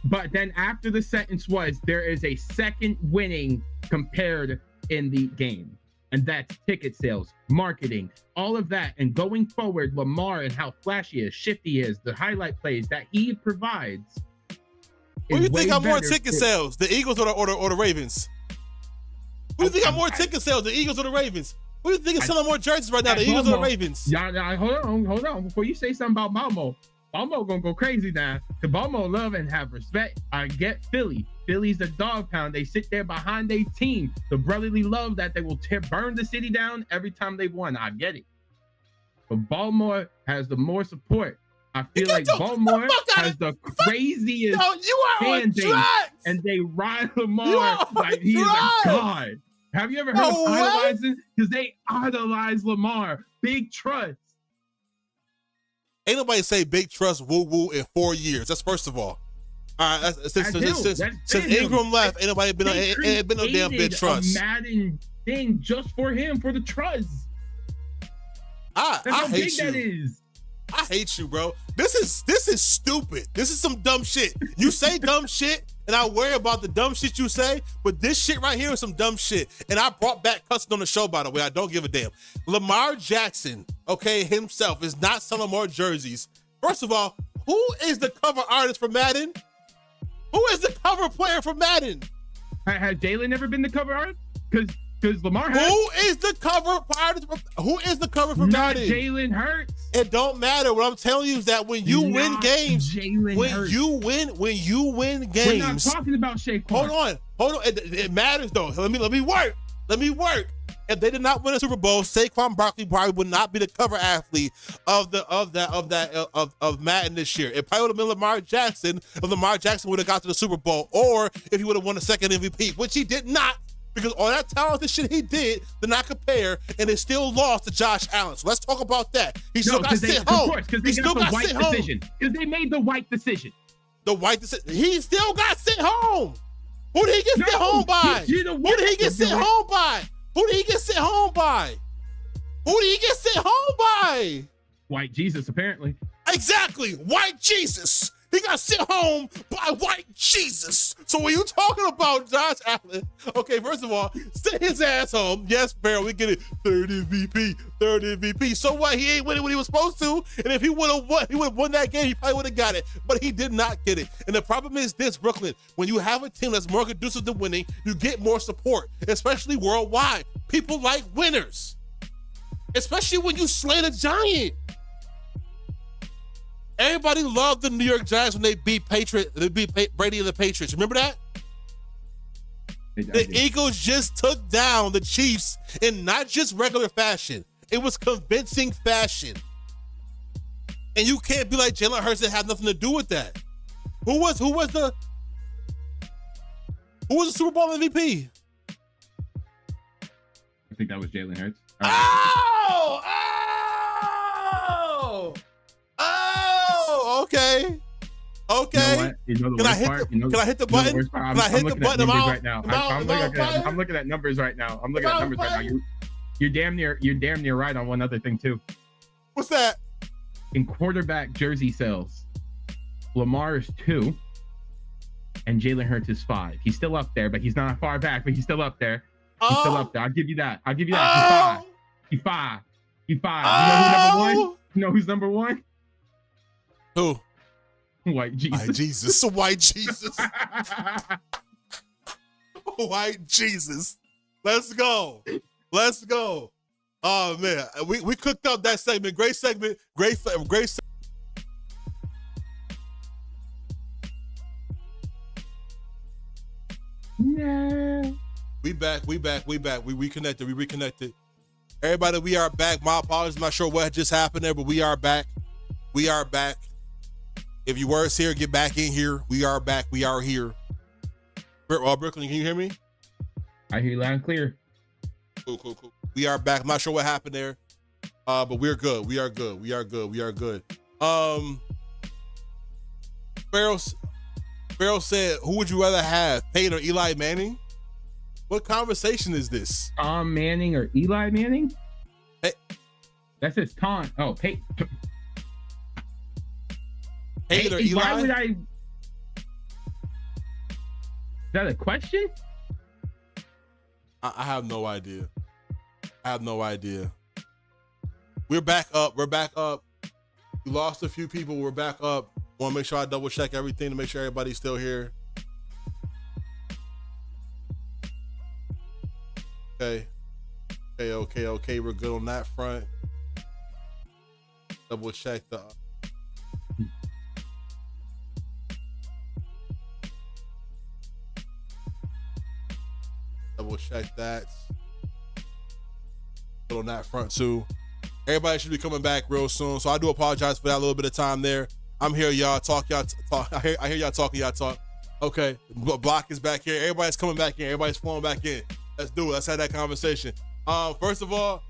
Speaker 3: But then after the sentence was, there is a second winning compared in the game. And that's ticket sales, marketing, all of that. And going forward, Lamar and how flashy he is, shifty he is, the highlight plays that he provides.
Speaker 2: Who do you think got more ticket sales, the Eagles or the Ravens? Who do you think got more ticket sales, the Eagles or the Ravens? Who do you think is selling more jerseys right now, the Eagles or the Ravens?
Speaker 3: Yeah, hold on. Before you say something about Balmo gonna go crazy now. The Balmo love and have respect. I get Philly. Philly's a dog pound. They sit there behind their team. The brotherly love that they will burn the city down every time they've won. I get it. But Baltimore has the more support. I feel like Baltimore has the craziest fan base, and they ride Lamar like he's a god. Have you ever heard of idolizing? Because they idolize Lamar. Big trust.
Speaker 2: Ain't nobody say big trust woo woo in 4 years. That's first of all. All right, since Ingram left, ain't nobody been no damn big trust.
Speaker 3: A Madden thing just for him for the trust.
Speaker 2: That's how big that is. I hate you, bro. This is stupid. This is some dumb shit. You say dumb shit, and I worry about the dumb shit you say, but this shit right here is some dumb shit. And I brought back cussing on the show, by the way. I don't give a damn. Lamar Jackson, okay, himself is not selling more jerseys. First of all, who is the cover artist for Madden? Who is the cover player for Madden?
Speaker 3: Has Jalen never been the cover art? Because Lamar has.
Speaker 2: Who is the cover Who is the cover for
Speaker 3: Not
Speaker 2: Madden?
Speaker 3: Jalen Hurts.
Speaker 2: It don't matter. What I'm telling you is that when you win games, when you win games,
Speaker 3: we're not talking about Saquon.
Speaker 2: Hold on. It matters though. Let me work. If they did not win a Super Bowl, Saquon Barkley probably would not be the cover athlete of Madden this year. It probably would have been Lamar Jackson if Lamar Jackson would have got to the Super Bowl, or if he would have won the second MVP, which he did not, because all that talented shit he did not compare, and it still lost to Josh Allen. So let's talk about that. He still got sent home.
Speaker 3: Of course, because they got the white decision. Because they made the white decision.
Speaker 2: The white decision. He still got sent home. Who did he get sent home by? Who did he get sent home by? Who did he get sent home by? Who did he get sent home by?
Speaker 3: White Jesus, apparently.
Speaker 2: Exactly. White Jesus. He got sent home by white Jesus. So when you talking about Josh Allen, okay, first of all, send his ass home. Yes, Farrell, we get it. Third MVP. So what? He ain't winning what he was supposed to. And if he would have won that game, he probably would have got it. But he did not get it. And the problem is this, Brooklyn, when you have a team that's more conducive to winning, you get more support, especially worldwide. People like winners, especially when you slay the Giant. Everybody loved the New York Giants when they beat Brady and the Patriots. Remember that? The Eagles just took down the Chiefs in not just regular fashion. It was convincing fashion. And you can't be like Jalen Hurts that had nothing to do with that. Who was the Super Bowl MVP?
Speaker 3: I think that was Jalen Hurts.
Speaker 2: Okay.
Speaker 3: You know what?
Speaker 2: Can I hit the button?
Speaker 3: I'm looking at numbers right now. You're damn near right on one other thing too.
Speaker 2: What's that?
Speaker 3: In quarterback jersey sales, Lamar is 2 and Jalen Hurts is 5. He's still up there, but he's not far back, but he's still up there. I'll give you that. He's 5. You know who's number 1?
Speaker 2: Who?
Speaker 3: White Jesus.
Speaker 2: White Jesus. White Jesus. Let's go. Oh man, we cooked up that segment. Great segment. Great.
Speaker 3: No.
Speaker 2: We back. We reconnected. Everybody, we are back. My apologies. I'm not sure what just happened there, but we are back. If you were here, get back in here. We are back. We are here. Brooklyn, can you hear me?
Speaker 3: I hear you loud and clear.
Speaker 2: Cool. We are back. I'm not sure what happened there, but we're good. We are good. Farrell said, who would you rather have, Peyton or Eli Manning? What conversation is this?
Speaker 3: Tom Manning or Eli Manning?
Speaker 2: Hey.
Speaker 3: That says Tom. Oh, Peyton.
Speaker 2: Peyton or Eli?
Speaker 3: Why would I? Is that a question?
Speaker 2: I have no idea. We're back up. We lost a few people. We're back up. Want to make sure I double check everything to make sure everybody's still here. Okay. We're good on that front. Double check the. Double check that. Good on that front too. Everybody should be coming back real soon. So I do apologize for that little bit of time there. I'm here, y'all. Talk. I hear y'all talking. Y'all talk. Okay. Block is back here. Everybody's coming back in. Everybody's flowing back in. Let's do it. Let's have that conversation. First of all,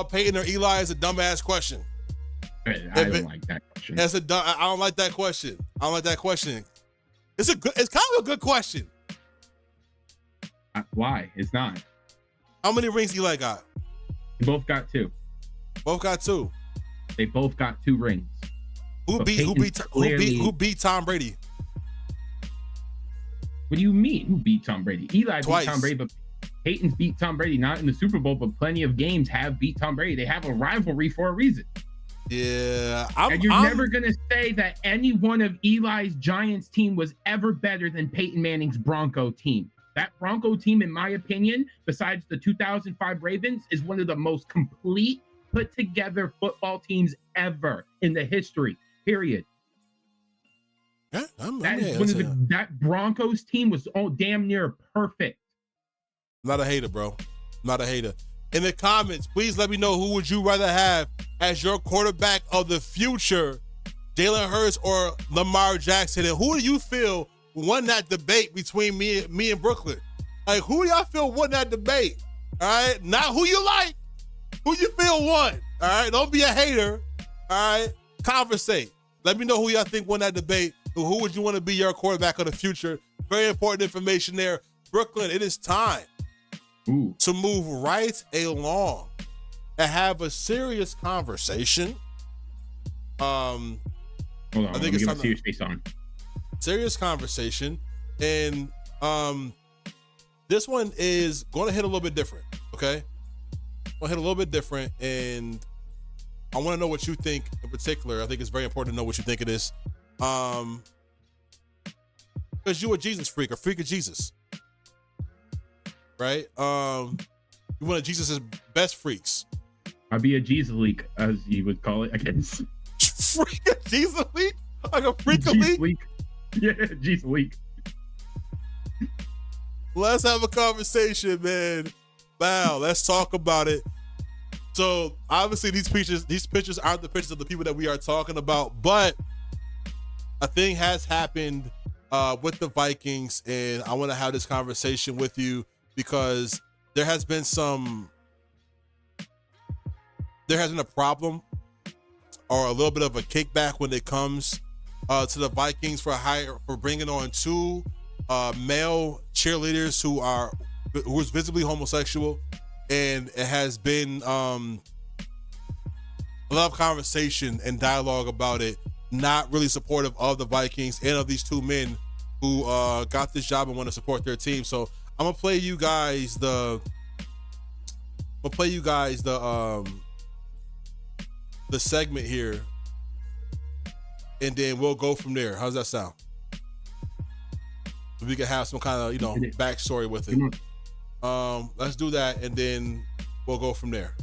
Speaker 2: Peyton or Eli is a dumbass question.
Speaker 3: I don't like that question.
Speaker 2: I don't like that question. It's kind of a good question.
Speaker 3: Why? It's not.
Speaker 2: How many rings Eli got?
Speaker 3: They both got 2. They both got 2 rings. Who
Speaker 2: beat Tom Brady?
Speaker 3: What do you mean? Who beat Tom Brady? Eli
Speaker 2: Twice.
Speaker 3: beat Tom Brady, but Peyton's beat Tom Brady, not in the Super Bowl, but plenty of games have beat Tom Brady. They have a rivalry for a reason.
Speaker 2: Yeah,
Speaker 3: And you're never going to say that any one of Eli's Giants team was ever better than Peyton Manning's Bronco team. That Bronco team, in my opinion, besides the 2005 Ravens, is one of the most complete, put together football teams ever in the history, period.
Speaker 2: Yeah,
Speaker 3: that Broncos team was damn near perfect.
Speaker 2: Not a hater, bro. Not a hater. In the comments, please let me know who would you rather have as your quarterback of the future, Jalen Hurts or Lamar Jackson? And who do you feel won that debate between me and Brooklyn? Like, who do y'all feel won that debate? All right? Not who you like. Who you feel won. All right? Don't be a hater. All right? Conversate. Let me know who y'all think won that debate. Who would you want to be your quarterback of the future? Very important information there. Brooklyn, it is time to move right along and have a serious conversation.
Speaker 3: Hold on, I think it's time serious face on.
Speaker 2: Serious conversation, and this one is going to hit a little bit different. Okay, going to hit a little bit different, and I want to know what you think in particular. I think it's very important to know what you think of this, because you're a Jesus freak, a freak of Jesus. Right? You one of Jesus' best freaks.
Speaker 3: I'd be a Jesus leak, as you would call it, I guess.
Speaker 2: Freak of Jesus leak? Like a freak of leak?
Speaker 3: Yeah, Jesus leak.
Speaker 2: Let's have a conversation, man. Wow, let's talk about it. So obviously these pictures aren't the pictures of the people that we are talking about, but a thing has happened with the Vikings, and I want to have this conversation with you because there has been a problem or a little bit of a kickback when it comes to the Vikings for bringing on two male cheerleaders who was visibly homosexual, and it has been a lot of conversation and dialogue about it. Not really supportive of the Vikings and of these two men who got this job and want to support their team. So I'm gonna play you guys the segment here, and then we'll go from there. How's that sound? We can have some kind of backstory with it. Let's do that, and then we'll go from there.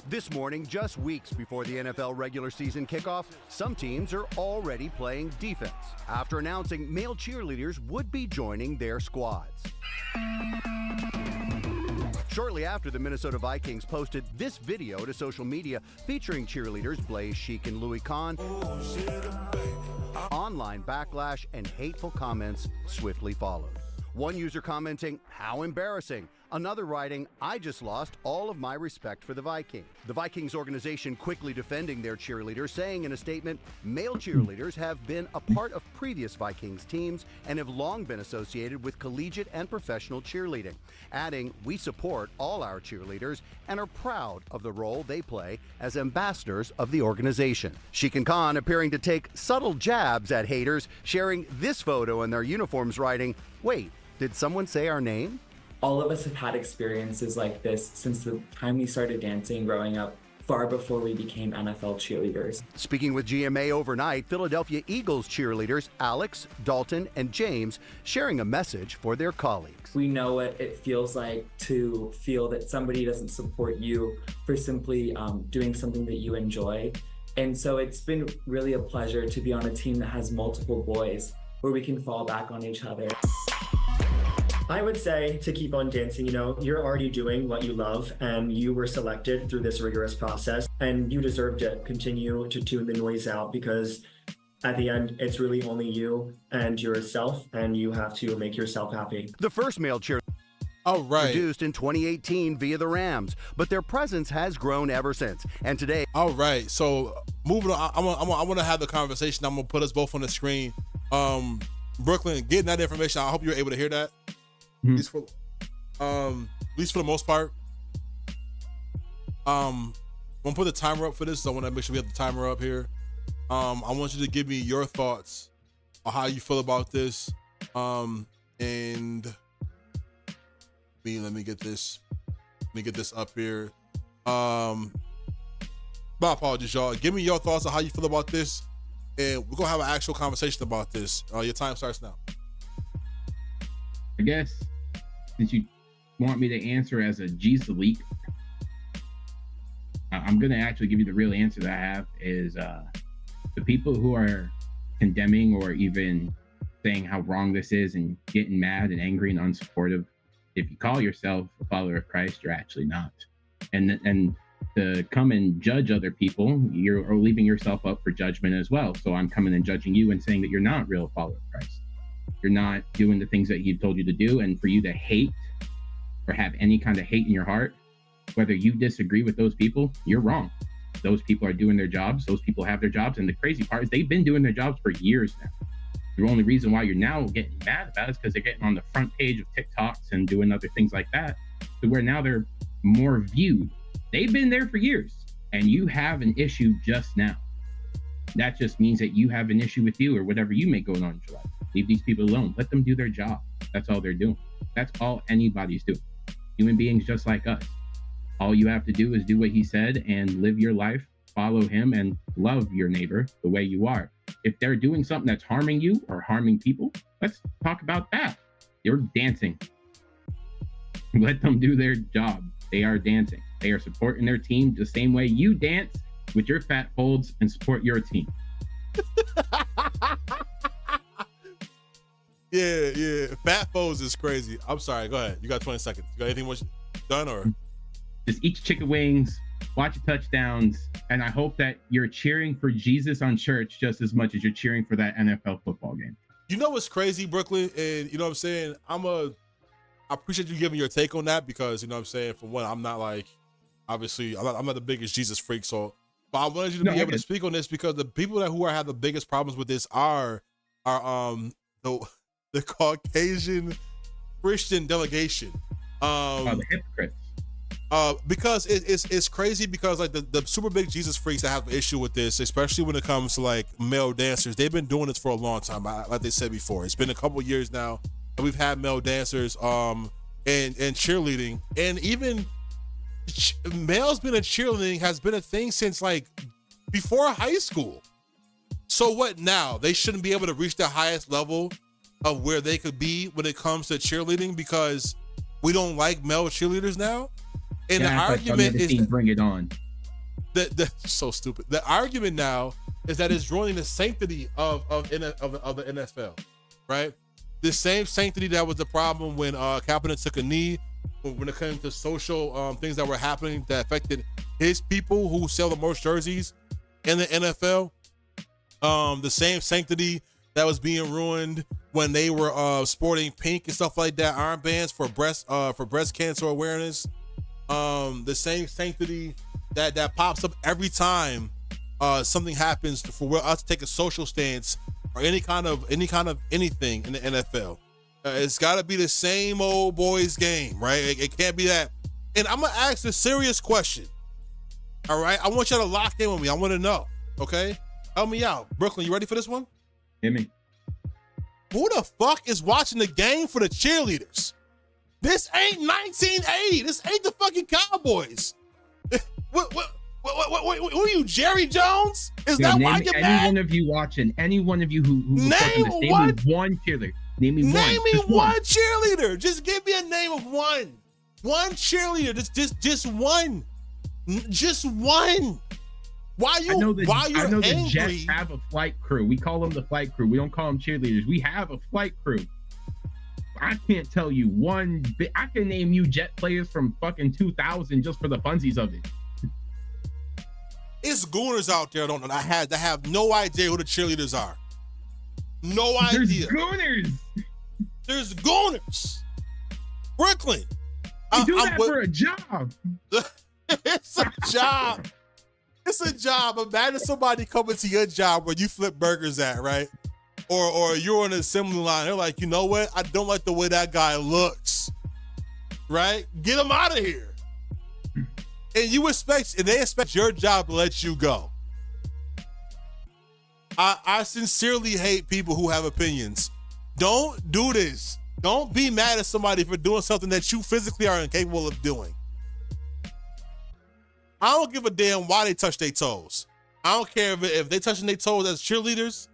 Speaker 4: This morning, just weeks before the NFL regular season kickoff, some teams are already playing defense after announcing male cheerleaders would be joining their squads. Shortly after, the Minnesota Vikings posted this video to social media featuring cheerleaders Blaze Sheik and Louis Kahn. Online backlash and hateful comments swiftly followed. One user commenting, "How embarrassing." Another writing, "I just lost all of my respect for the Vikings." The Vikings organization quickly defending their cheerleaders, saying in a statement, "Male cheerleaders have been a part of previous Vikings teams and have long been associated with collegiate and professional cheerleading." Adding, "We support all our cheerleaders and are proud of the role they play as ambassadors of the organization." Sheik and Khan appearing to take subtle jabs at haters, sharing this photo in their uniforms, writing, "Wait, did someone say our name?"
Speaker 5: All of us have had experiences like this since the time we started dancing growing up, far before we became NFL cheerleaders.
Speaker 4: Speaking with GMA overnight, Philadelphia Eagles cheerleaders Alex, Dalton, and James sharing a message for their colleagues.
Speaker 5: We know what it feels like to feel that somebody doesn't support you for simply doing something that you enjoy. And so it's been really a pleasure to be on a team that has multiple boys where we can fall back on each other.
Speaker 6: I would say to keep on dancing. You're already doing what you love, and you were selected through this rigorous process, and you deserve to continue to tune the noise out, because at the end, it's really only you and yourself, and you have to make yourself happy.
Speaker 4: The first male cheer introduced in 2018 via the Rams, but their presence has grown ever since. And today,
Speaker 2: all right. So moving on, I want to have the conversation. I'm gonna put us both on the screen. Brooklyn, getting that information. I hope you're able to hear that. At least for the most part. I'm gonna put the timer up for this, so I want to make sure we have the timer up here. I want you to give me your thoughts on how you feel about this, and Let me get this up here. My apologies, y'all. Give me your thoughts on how you feel about this, and we're gonna have an actual conversation about this. Your time starts now.
Speaker 3: I guess since you want me to answer as a Jesus leak, I'm gonna actually give you the real answer that I have is the people who are condemning or even saying how wrong this is and getting mad and angry and unsupportive. If you call yourself a follower of Christ, you're actually not. And to come and judge other people, you're leaving yourself up for judgment as well. So I'm coming and judging you and saying that you're not a real follower of Christ. You're not doing the things that he told you to do. And for you to hate or have any kind of hate in your heart, whether you disagree with those people, you're wrong. Those people are doing their jobs. Those people have their jobs. And the crazy part is they've been doing their jobs for years now. The only reason why you're now getting mad about it is because they're getting on the front page of TikToks and doing other things like that, to where now they're more viewed. They've been there for years, and you have an issue just now. That just means that you have an issue with you or whatever you may go on in your life. Leave these people alone. Let them do their job. That's all they're doing. That's all anybody's doing. Human beings just like us. All you have to do is do what he said and live your life, follow him, and love your neighbor the way you are. If they're doing something that's harming you or harming people, let's talk about that. They're dancing. Let them do their job. They are dancing. They are supporting their team the same way you dance with your fat folds and support your team.
Speaker 2: Yeah. Fat folds is crazy. I'm sorry. Go ahead. You got 20 seconds. You got anything more done or?
Speaker 3: Just eat your chicken wings, watch your touchdowns, and I hope that you're cheering for Jesus on church just as much as you're cheering for that NFL football game.
Speaker 2: You know what's crazy, Brooklyn? And you know what I'm saying? I appreciate you giving your take on that because, you know what I'm saying, for one, I'm not like, obviously, I'm not the biggest Jesus freak, so, but I wanted you to be able to speak on this because the people who have the biggest problems with this are the Caucasian Christian delegation.
Speaker 3: The hypocrites.
Speaker 2: Because it's crazy because like the super big Jesus freaks that have an issue with this, especially when it comes to like male dancers, they've been doing this for a long time. Like they said before, it's been a couple of years now and we've had male dancers and cheerleading, and even males being in cheerleading has been a thing since like before high school. So what now? They shouldn't be able to reach the highest level of where they could be when it comes to cheerleading because we don't like male cheerleaders now? And the argument is
Speaker 3: bring it on.
Speaker 2: So stupid. The argument now is that it's ruining the sanctity of the NFL, right? The same sanctity that was the problem when Kaepernick took a knee, when it came to social things that were happening that affected his people who sell the most jerseys in the NFL. The same sanctity that was being ruined when they were sporting pink and stuff like that, armbands for breast cancer awareness. The same sanctity that pops up every time something happens for us to take a social stance or any kind of anything in the NFL. It's got to be the same old boys game, right? It can't be that. And I'm gonna ask a serious question. All right, I want y'all to lock in with me. I want to know. Okay, help me out, Brooklyn. You ready for this one?
Speaker 3: Hit me.
Speaker 2: Who the fuck is watching the game for the cheerleaders? This ain't 1980. This ain't the fucking Cowboys. What are you, Jerry Jones? Is that why you're mad?
Speaker 3: Any one of you watching, any one of you who
Speaker 2: name
Speaker 3: me one cheerleader. Name me
Speaker 2: one cheerleader. Just give me a name of one. One cheerleader. Just one. Just one. Why you?
Speaker 3: I know
Speaker 2: angry?
Speaker 3: The Jets have a flight crew. We call them the flight crew. We don't call them cheerleaders. We have a flight crew. I can't tell you one bit. I can name you Jet players from fucking 2000 just for the funsies of it.
Speaker 2: It's gooners out there that have no idea who the cheerleaders are. No idea. There's gooners. Brooklyn.
Speaker 3: You do that for a job.
Speaker 2: It's a job. It's a job. Imagine somebody coming to your job where you flip burgers at, right? Or you're on an assembly line. They're like, you know what? I don't like the way that guy looks. Right? Get him out of here. And they expect your job to let you go. I sincerely hate people who have opinions. Don't do this. Don't be mad at somebody for doing something that you physically are incapable of doing. I don't give a damn why they touch their toes. I don't care if they touching their toes as cheerleaders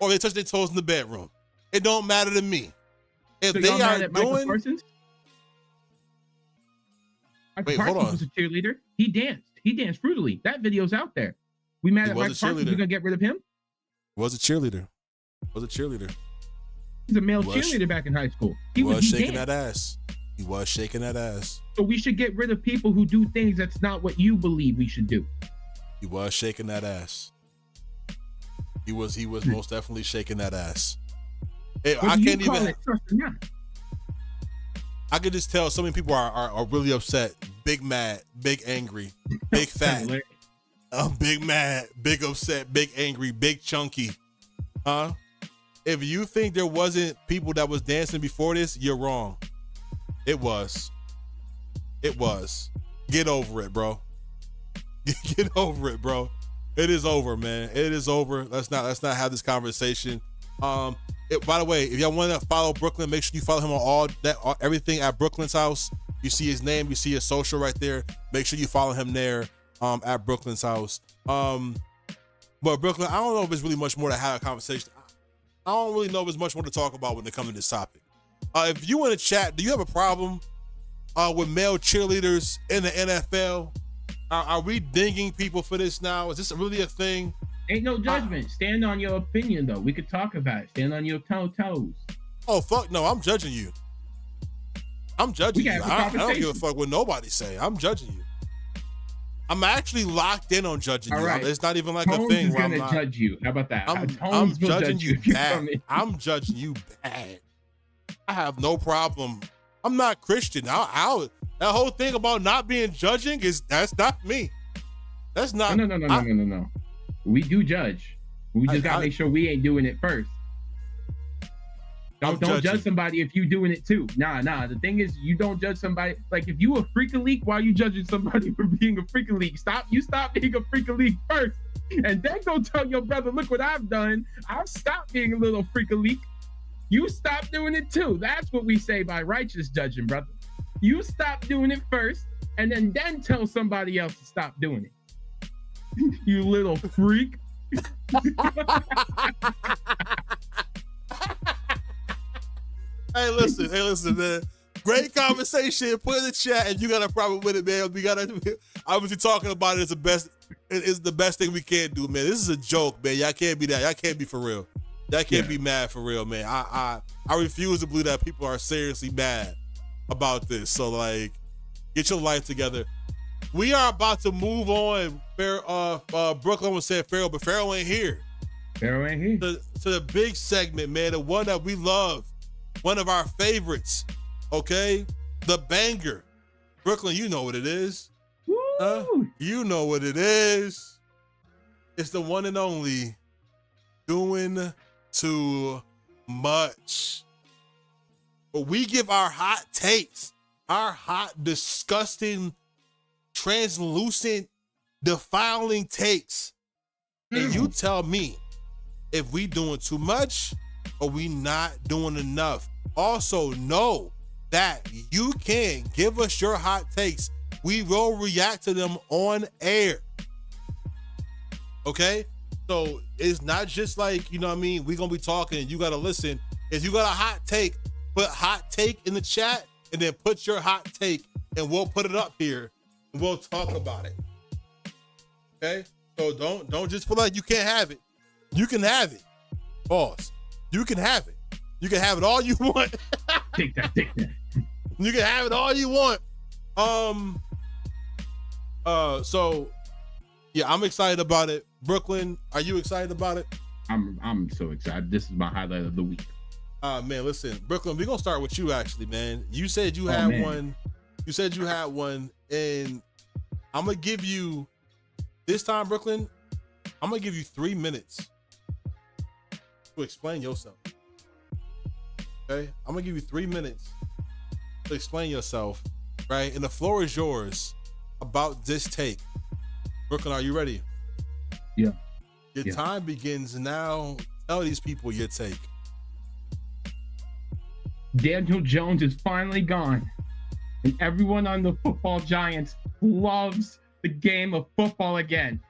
Speaker 2: or they touch their toes in the bedroom. It don't matter to me. If
Speaker 3: So
Speaker 2: they
Speaker 3: y'all mad
Speaker 2: are
Speaker 3: at Michael
Speaker 2: doing,
Speaker 3: Parsons? Michael
Speaker 2: Wait, hold
Speaker 3: Parsons
Speaker 2: on.
Speaker 3: was a cheerleader. He danced brutally. That video's out there. We mad
Speaker 2: He
Speaker 3: at
Speaker 2: was a
Speaker 3: Michael Parsons?
Speaker 2: cheerleader.
Speaker 3: We gonna get rid of him?
Speaker 2: was a cheerleader. Was a cheerleader.
Speaker 3: He's a male
Speaker 2: Was-
Speaker 3: cheerleader back in high school.
Speaker 2: He was
Speaker 3: he
Speaker 2: shaking
Speaker 3: danced.
Speaker 2: that ass. He was shaking that ass.
Speaker 3: So we should get rid of people who do things that's not what you believe we should do.
Speaker 2: He was shaking that ass. He was most definitely shaking that ass. Hey, I
Speaker 3: Whether you
Speaker 2: can't
Speaker 3: call
Speaker 2: even.
Speaker 3: it trust or not.
Speaker 2: I could just tell so many people are really upset, big mad, big angry, big fat, big mad, big upset, big angry, big chunky. Huh? If you think there wasn't people that was dancing before this, you're wrong. It was. It was. Get over it, bro. Get over it, bro. It is over, man. It is over. Let's not have this conversation. By the way, if y'all want to follow Brooklyn, make sure you follow him on everything at Brooklyn's house. You see his name, you see his social right there. Make sure you follow him there at Brooklyn's house. But Brooklyn, I don't know if there's really much more to have a conversation. I don't really know if there's much more to talk about when it comes to this topic. If you want to chat, do you have a problem with male cheerleaders in the NFL? Are we dinging people for this now? Is this really a thing?
Speaker 3: Ain't no judgment. Stand on your opinion, though. We could talk about it. Stand on your toes.
Speaker 2: Oh, fuck no. I'm judging you. I'm judging
Speaker 3: We
Speaker 2: you.
Speaker 3: can have a
Speaker 2: I don't give a
Speaker 3: conversation.
Speaker 2: fuck what nobody say. I'm judging you. I'm actually locked in on judging
Speaker 3: All
Speaker 2: you.
Speaker 3: right.
Speaker 2: It's not even like
Speaker 3: Tones
Speaker 2: a thing
Speaker 3: is
Speaker 2: where I'm
Speaker 3: gonna
Speaker 2: not.
Speaker 3: judge you. How about that?
Speaker 2: I'm
Speaker 3: Tones will
Speaker 2: judging
Speaker 3: judge
Speaker 2: you
Speaker 3: if you
Speaker 2: bad.
Speaker 3: come in.
Speaker 2: I'm judging you bad. I have no problem. I'm not Christian. That whole thing about not being judging that's not me. That's not.
Speaker 3: No. We do judge. We just gotta make sure we ain't doing it first. Don't judge somebody if you doing it too. Nah. The thing is, you don't judge somebody. Like if you a freaking leak, why are you judging somebody for being a freaking leak? Stop being a freaking leak first, and then go tell your brother, look what I've done. I've stopped being a little freaking leak. You stop doing it too. That's what we say by righteous judging, brother. You stop doing it first, and then tell somebody else to stop doing it. You little freak.
Speaker 2: Hey, listen, man. Great conversation. Put in the chat if you got a problem with it, man. We gotta obviously talking about it is the best. It is the best thing we can do, man. This is a joke, man. Y'all can't be that. Y'all can't be for real. Y'all can't be mad for real, man. I refuse to believe that people are seriously mad about this. So like, get your life together. We are about to move on. Brooklyn was saying Pharaoh, but Pharaoh ain't here.
Speaker 3: Pharaoh ain't here.
Speaker 2: To the big segment, man, the one that we love, one of our favorites, okay? The banger. Brooklyn, you know what it is.
Speaker 3: Woo!
Speaker 2: You know what it is. It's the one and only Doing Too Much. But we give our hot takes, our hot, disgusting, translucent, defiling takes. And you tell me if we doing too much or we not doing enough. Also know that you can give us your hot takes. We will react to them on air. Okay? So it's not just like, you know what I mean? We're going to be talking and you got to listen. If you got a hot take, put hot take in the chat and then put your hot take and we'll put it up here and we'll talk about it. Okay? So don't just feel like you can't have it. You can have it. Pause. You can have it. You can have it all you want.
Speaker 3: Take that.
Speaker 2: You can have it all you want. So yeah, I'm excited about it. Brooklyn, are you excited about it?
Speaker 3: I'm so excited. This is my highlight of the week.
Speaker 2: Man, listen, Brooklyn, we're gonna start with you actually, man. You said you had one. You said you had one, and I'm gonna give you this time, Brooklyn. I'm gonna give you 3 minutes to explain yourself. Okay, I'm gonna give you 3 minutes to explain yourself, right? And the floor is yours about this take. Brooklyn, are you ready?
Speaker 3: Yeah.
Speaker 2: Your time begins now. Tell these people your take.
Speaker 3: Daniel Jones is finally gone. And everyone on the football Giants loves the game of football again.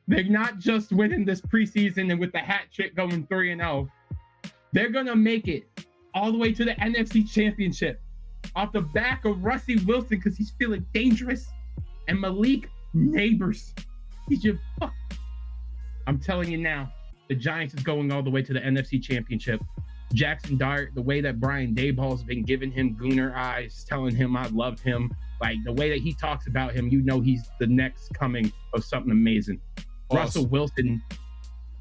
Speaker 3: They're not just winning this preseason and with the hat trick going 3-0. They're going to make it all the way to the NFC Championship off the back of Russell Wilson because he's feeling dangerous, and Malik Neighbors. He's your fuck. I'm telling you now, the Giants is going all the way to the NFC Championship. Jackson Dart, the way that Brian Daboll's been giving him gooner eyes, telling him I love him, like the way that he talks about him, you know he's the next coming of something amazing.
Speaker 2: Awesome.
Speaker 3: Russell Wilson,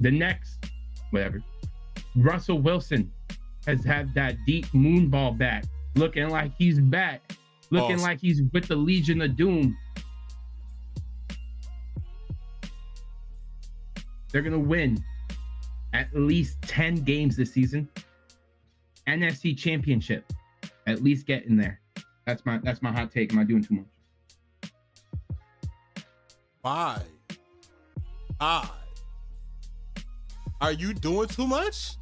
Speaker 3: the next, whatever. Russell Wilson has had that deep moon ball back, looking like he's back, looking
Speaker 2: Awesome.
Speaker 3: like he's with the Legion of Doom. They're gonna win at least 10 games this season. NFC Championship, at least get in there. That's my hot take. Am I doing too much?
Speaker 2: Why? Are you doing too much?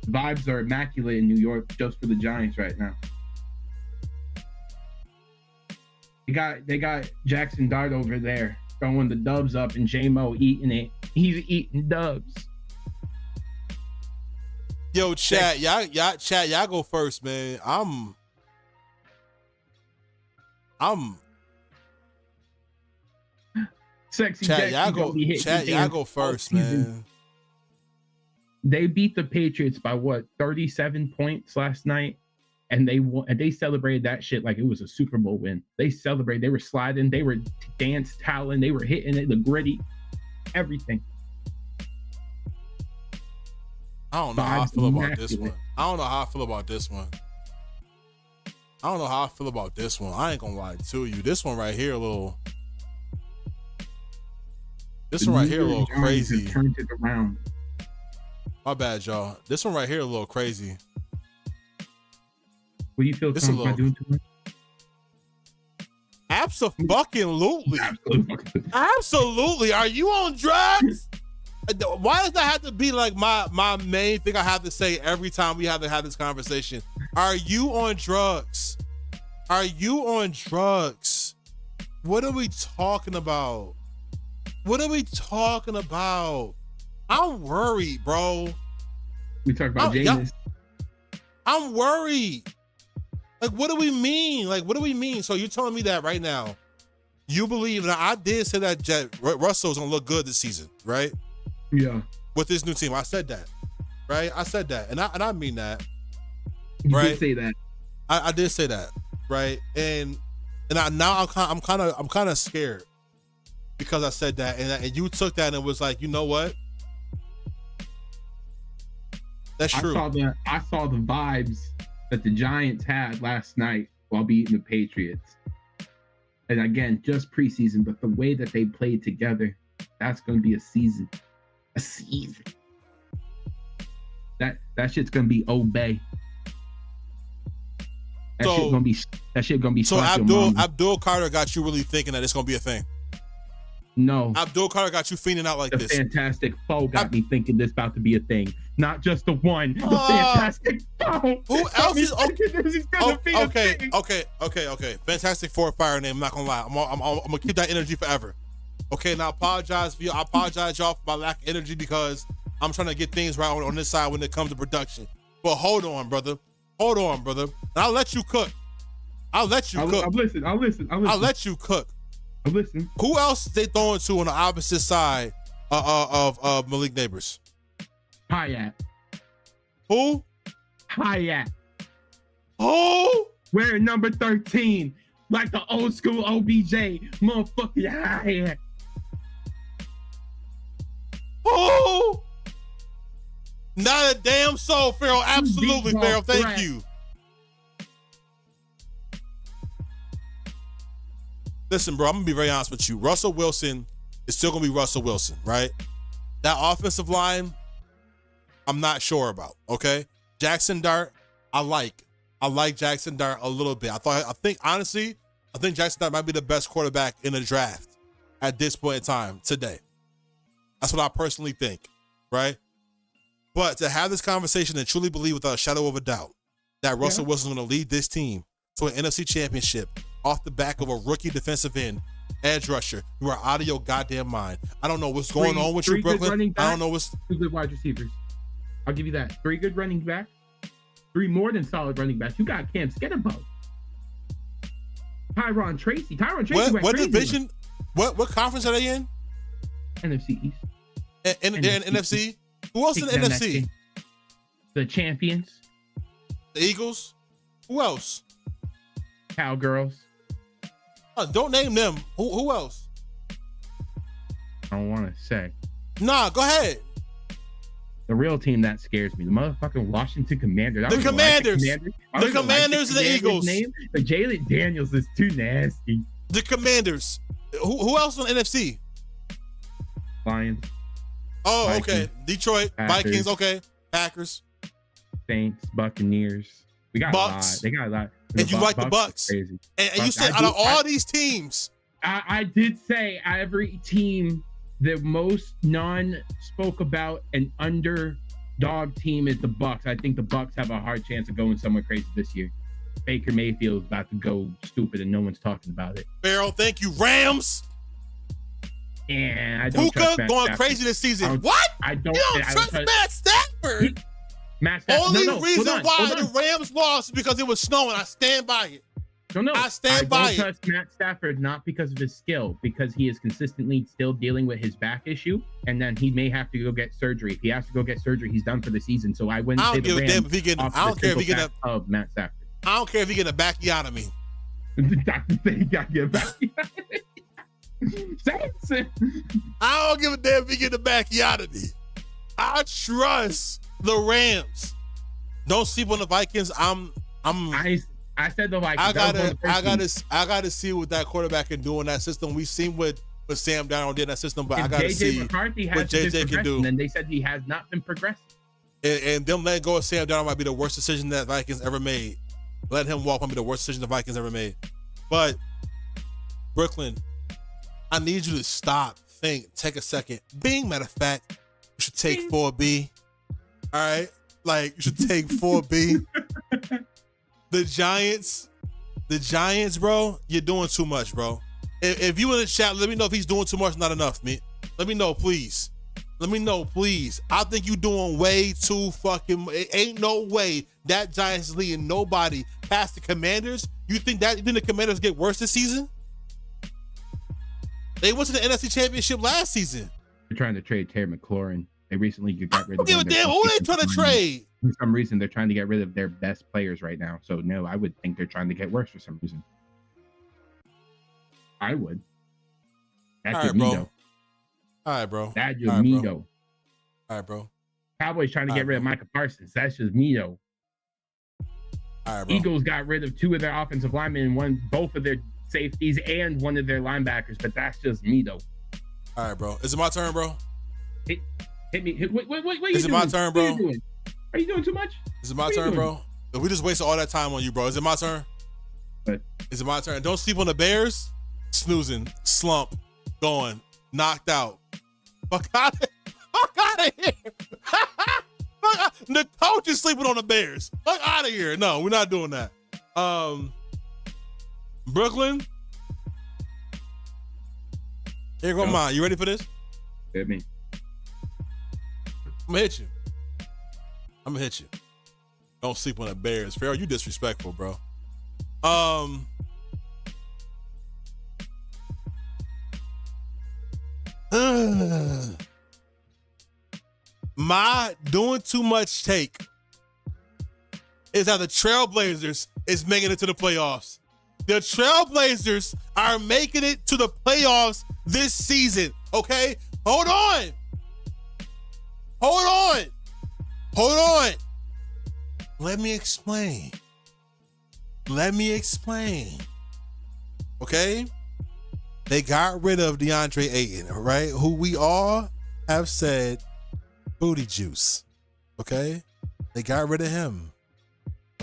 Speaker 3: Vibes are immaculate in New York just for the Giants right now. They got Jackson Dart over there throwing the dubs up and J-Mo eating it. He's eating dubs.
Speaker 2: Yo, chat, y'all go first, man. I'm
Speaker 3: Sexy
Speaker 2: chat,
Speaker 3: Jackson
Speaker 2: y'all go first, man.
Speaker 3: They beat the Patriots by what, 37 points last night, and they celebrated that shit like it was a Super Bowl win. They celebrated. They were sliding. They were dance toweling. They were hitting it, the gritty, everything.
Speaker 2: I don't know how I feel about this one. I don't know how I feel about this one. I ain't gonna lie to you. This one right here a little. This one right here a little crazy.
Speaker 3: Turned it around.
Speaker 2: My bad, y'all. This one right here a little crazy.
Speaker 3: What do you feel?
Speaker 2: This a little.
Speaker 3: Doing too much?
Speaker 2: Absolutely. Absolutely. Are you on drugs? Why does that have to be like my main thing I have to say every time we have to have this conversation? Are you on drugs? Are you on drugs? What are we talking about? What are we talking about? I'm worried, bro.
Speaker 3: We talk about Jameis.
Speaker 2: I'm worried. Like, what do we mean? Like, what do we mean? So you're telling me that right now, you believe that I did say that Russell's gonna look good this season, right?
Speaker 3: Yeah.
Speaker 2: With this new team, I said that, right? I said that, and I mean that.
Speaker 3: You
Speaker 2: right?
Speaker 3: did say that.
Speaker 2: I did say that, right? And I'm kind of scared because I said that, and you took that and it was like, you know what? That's true.
Speaker 3: I saw the vibes that the Giants had last night while beating the Patriots. And again, just preseason, but the way that they played together, that's going to be a season. A season. That shit's going to be obey. That shit gonna be.
Speaker 2: So Abdul Carter got you really thinking that it's gonna be a thing.
Speaker 3: No.
Speaker 2: Abdul Carter got you feeling out like
Speaker 3: the
Speaker 2: this.
Speaker 3: Fantastic Foe got me thinking this about to be a thing. Not just the one. The Fantastic Foe.
Speaker 2: Who else is
Speaker 3: okay?
Speaker 2: Okay. Fantastic Four fire name. I'm not gonna lie. I'm gonna keep that energy forever. Okay, now I apologize y'all for my lack of energy because I'm trying to get things right on this side when it comes to production. But hold on, brother. And I'll let you cook. I'll let you cook. Who else they throwing to on the opposite side of Malik Neighbors?
Speaker 3: Hyatt.
Speaker 2: Who?
Speaker 3: Hyatt.
Speaker 2: Who?
Speaker 3: Wearing number 13, like the old school OBJ, motherfucker Hyatt.
Speaker 2: Who? Not a damn soul, Pharaoh. Absolutely, Pharaoh. Thank you. Listen, bro, I'm going to be very honest with you. Russell Wilson is still going to be Russell Wilson, right? That offensive line, I'm not sure about, okay? Jackson Dart, I like Jackson Dart a little bit. I think Jackson Dart might be the best quarterback in the draft at this point in time today. That's what I personally think, right? But to have this conversation and truly believe without a shadow of a doubt that Russell Wilson's going to lead this team to an NFC championship off the back of a rookie defensive end, edge rusher, you are out of your goddamn mind. I don't know what's going on with you, Brooklyn. I don't know what's...
Speaker 3: 2 good wide receivers. I'll give you that. 3 good running backs. 3 more than solid running backs. You got Cam Skidabone. Tyron Tracy.
Speaker 2: What division? What conference are they in?
Speaker 3: NFC East.
Speaker 2: They're in NFC? Who else in the NFC?
Speaker 3: The champions.
Speaker 2: The Eagles? Who else?
Speaker 3: Cowgirls.
Speaker 2: Don't name them. Who else?
Speaker 3: I don't want to say.
Speaker 2: Nah, go ahead.
Speaker 3: The real team that scares me, the motherfucking Washington Commanders.
Speaker 2: The Commanders and the Eagles.
Speaker 3: The Jalen Daniels is too nasty.
Speaker 2: The Commanders. Who else on NFC?
Speaker 3: Lions.
Speaker 2: Oh,
Speaker 3: Vikings,
Speaker 2: okay. Detroit,
Speaker 3: Packers,
Speaker 2: Vikings, okay. Packers.
Speaker 3: Saints, Buccaneers. We got
Speaker 2: Bucks.
Speaker 3: a lot. They got a lot.
Speaker 2: And you like the Bucks.
Speaker 3: Crazy.
Speaker 2: And you said out of all these teams.
Speaker 3: I did say every team, the most spoke about an underdog team is the Bucks. I think the Bucks have a hard chance of going somewhere crazy this year. Baker Mayfield's about to go stupid and no one's talking about it.
Speaker 2: Farrell, thank you. Rams.
Speaker 3: And I don't
Speaker 2: Puka going crazy this season. What?
Speaker 3: I don't
Speaker 2: trust Matt Stafford. Only reason why the Rams lost is because it was snowing. I stand by it.
Speaker 3: No,
Speaker 2: I stand by it.
Speaker 3: I don't trust Matt Stafford not because of his skill, because he is consistently still dealing with his back issue, and then he may have to go get surgery. If he has to go get surgery, he's done for the season. So I wouldn't say the Rams. I don't care if he get of Matt Stafford.
Speaker 2: I don't care if he get a backiotomy.
Speaker 3: Doctor say he got to get a backiotomy.
Speaker 2: I don't give a damn if he get a backiotomy. I trust the Rams. Don't sleep on the Vikings.
Speaker 3: I said the Vikings.
Speaker 2: I gotta see what that quarterback can do in that system. We've seen what Sam Darnold did in that system, but I gotta see what JJ can do.
Speaker 3: And they said he has not been progressing.
Speaker 2: And them letting go of Sam Darnold might be the worst decision that Vikings ever made. Letting him walk might be the worst decision the Vikings ever made. But Brooklyn, I need you to stop, think, take a second. Matter of fact, you should take 4B. All right? Like, you should take 4B. The Giants, bro, you're doing too much, bro. If you in the chat, let me know if he's doing too much, not enough, man. Let me know, please. I think you doing way too fucking. It ain't no way that Giants is leading nobody past the Commanders. You think the Commanders get worse this season? They went to the NFC Championship last season.
Speaker 3: They're trying to trade Terry McLaurin. They recently got rid of.
Speaker 2: I don't give a damn who they trying to trade.
Speaker 3: For some reason, they're trying to get rid of their best players right now. So no, I would think they're trying to get worse for some reason. I would. That's your me though.
Speaker 2: All right, bro.
Speaker 3: That's your me though.
Speaker 2: All right, bro.
Speaker 3: Cowboys trying to get rid of Micah Parsons. That's just me though.
Speaker 2: All right, bro.
Speaker 3: Eagles got rid of 2 of their offensive linemen, both of their safeties, and 1 of their linebackers. But that's just me though.
Speaker 2: All right, bro. Is it my turn, bro?
Speaker 3: Hit me. Wait.
Speaker 2: Is it my turn, bro?
Speaker 3: Are you doing too much?
Speaker 2: Is it my turn, bro? We just wasted all that time on you, bro. Is it my turn?
Speaker 3: What?
Speaker 2: Is it my turn? Don't sleep on the Bears. Snoozing, slump, going, knocked out. Fuck out of here. The coach is sleeping on the Bears. Fuck out of here. No, we're not doing that. Brooklyn. Here go mine. You ready for this?
Speaker 3: Hit me.
Speaker 2: I'm gonna hit you. Don't sleep on the Bears. Farrell, you disrespectful, bro. My doing too much take is that the Trailblazers is making it to the playoffs. The Trailblazers are making it to the playoffs this season, okay? Hold on. Let me explain. Okay? They got rid of DeAndre Ayton, right? Who we all have said booty juice. Okay? They got rid of him.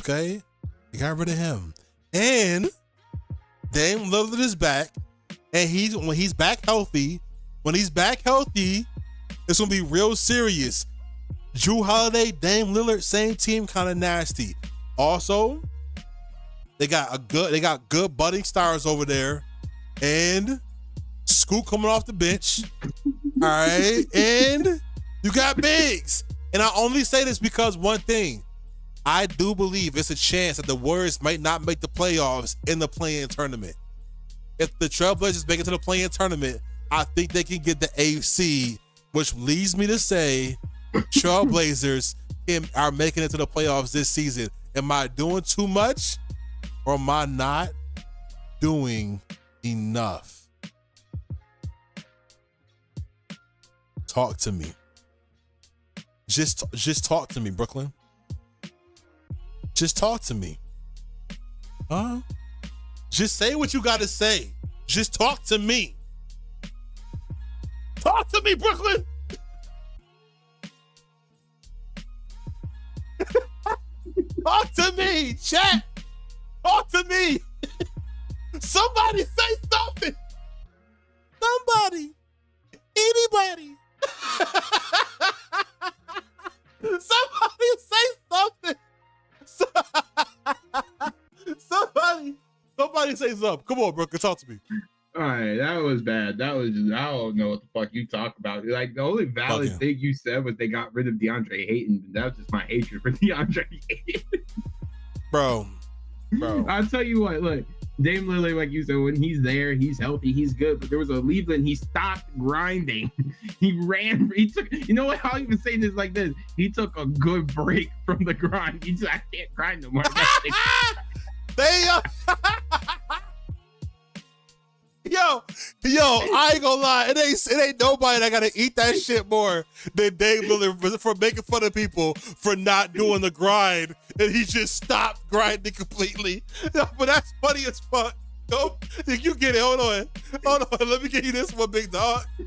Speaker 2: Okay? They got rid of him. And Dame Lillard is back. And when he's back healthy, it's gonna be real serious. Drew Holiday, Dame Lillard, same team, kind of nasty. Also, they got good budding stars over there, and Scoot coming off the bench. All right, and you got bigs. And I only say this because one thing, I do believe it's a chance that the Warriors might not make the playoffs in the play-in tournament. If the Trailblazers make it to the play-in tournament, I think they can get the eighth seed, which leads me to say Trailblazers are making it to the playoffs this season. Am I doing too much, or am I not doing enough? Talk to me. Just talk to me, Brooklyn. Just talk to me. Just say what you got to say. Just talk to me. Talk to me, Brooklyn. Talk to me, chat. Talk to me. Somebody say something. Somebody. Anybody. Somebody say something. Somebody say something. Come on, Brooklyn, talk to me.
Speaker 3: All right, that was bad. That was just, I don't know what the fuck you talk about. Like, the only valid thing you said was they got rid of DeAndre Ayton. That was just my hatred for DeAndre Ayton. Bro.
Speaker 2: I'll
Speaker 3: tell you what, look, Dame Lillard, like you said, when he's there, he's healthy, he's good. But there was a Cleveland, he stopped grinding. He took, you know what, I'll even say this like this. He took a good break from the grind. He said, I can't grind no more. Yo,
Speaker 2: I ain't gonna lie. It ain't nobody that gotta eat that shit more than Dame Lillard for making fun of people for not doing the grind, and he just stopped grinding completely. But that's funny as fuck. Go, you get it. Hold on. Let me give you this one, big dog.
Speaker 3: He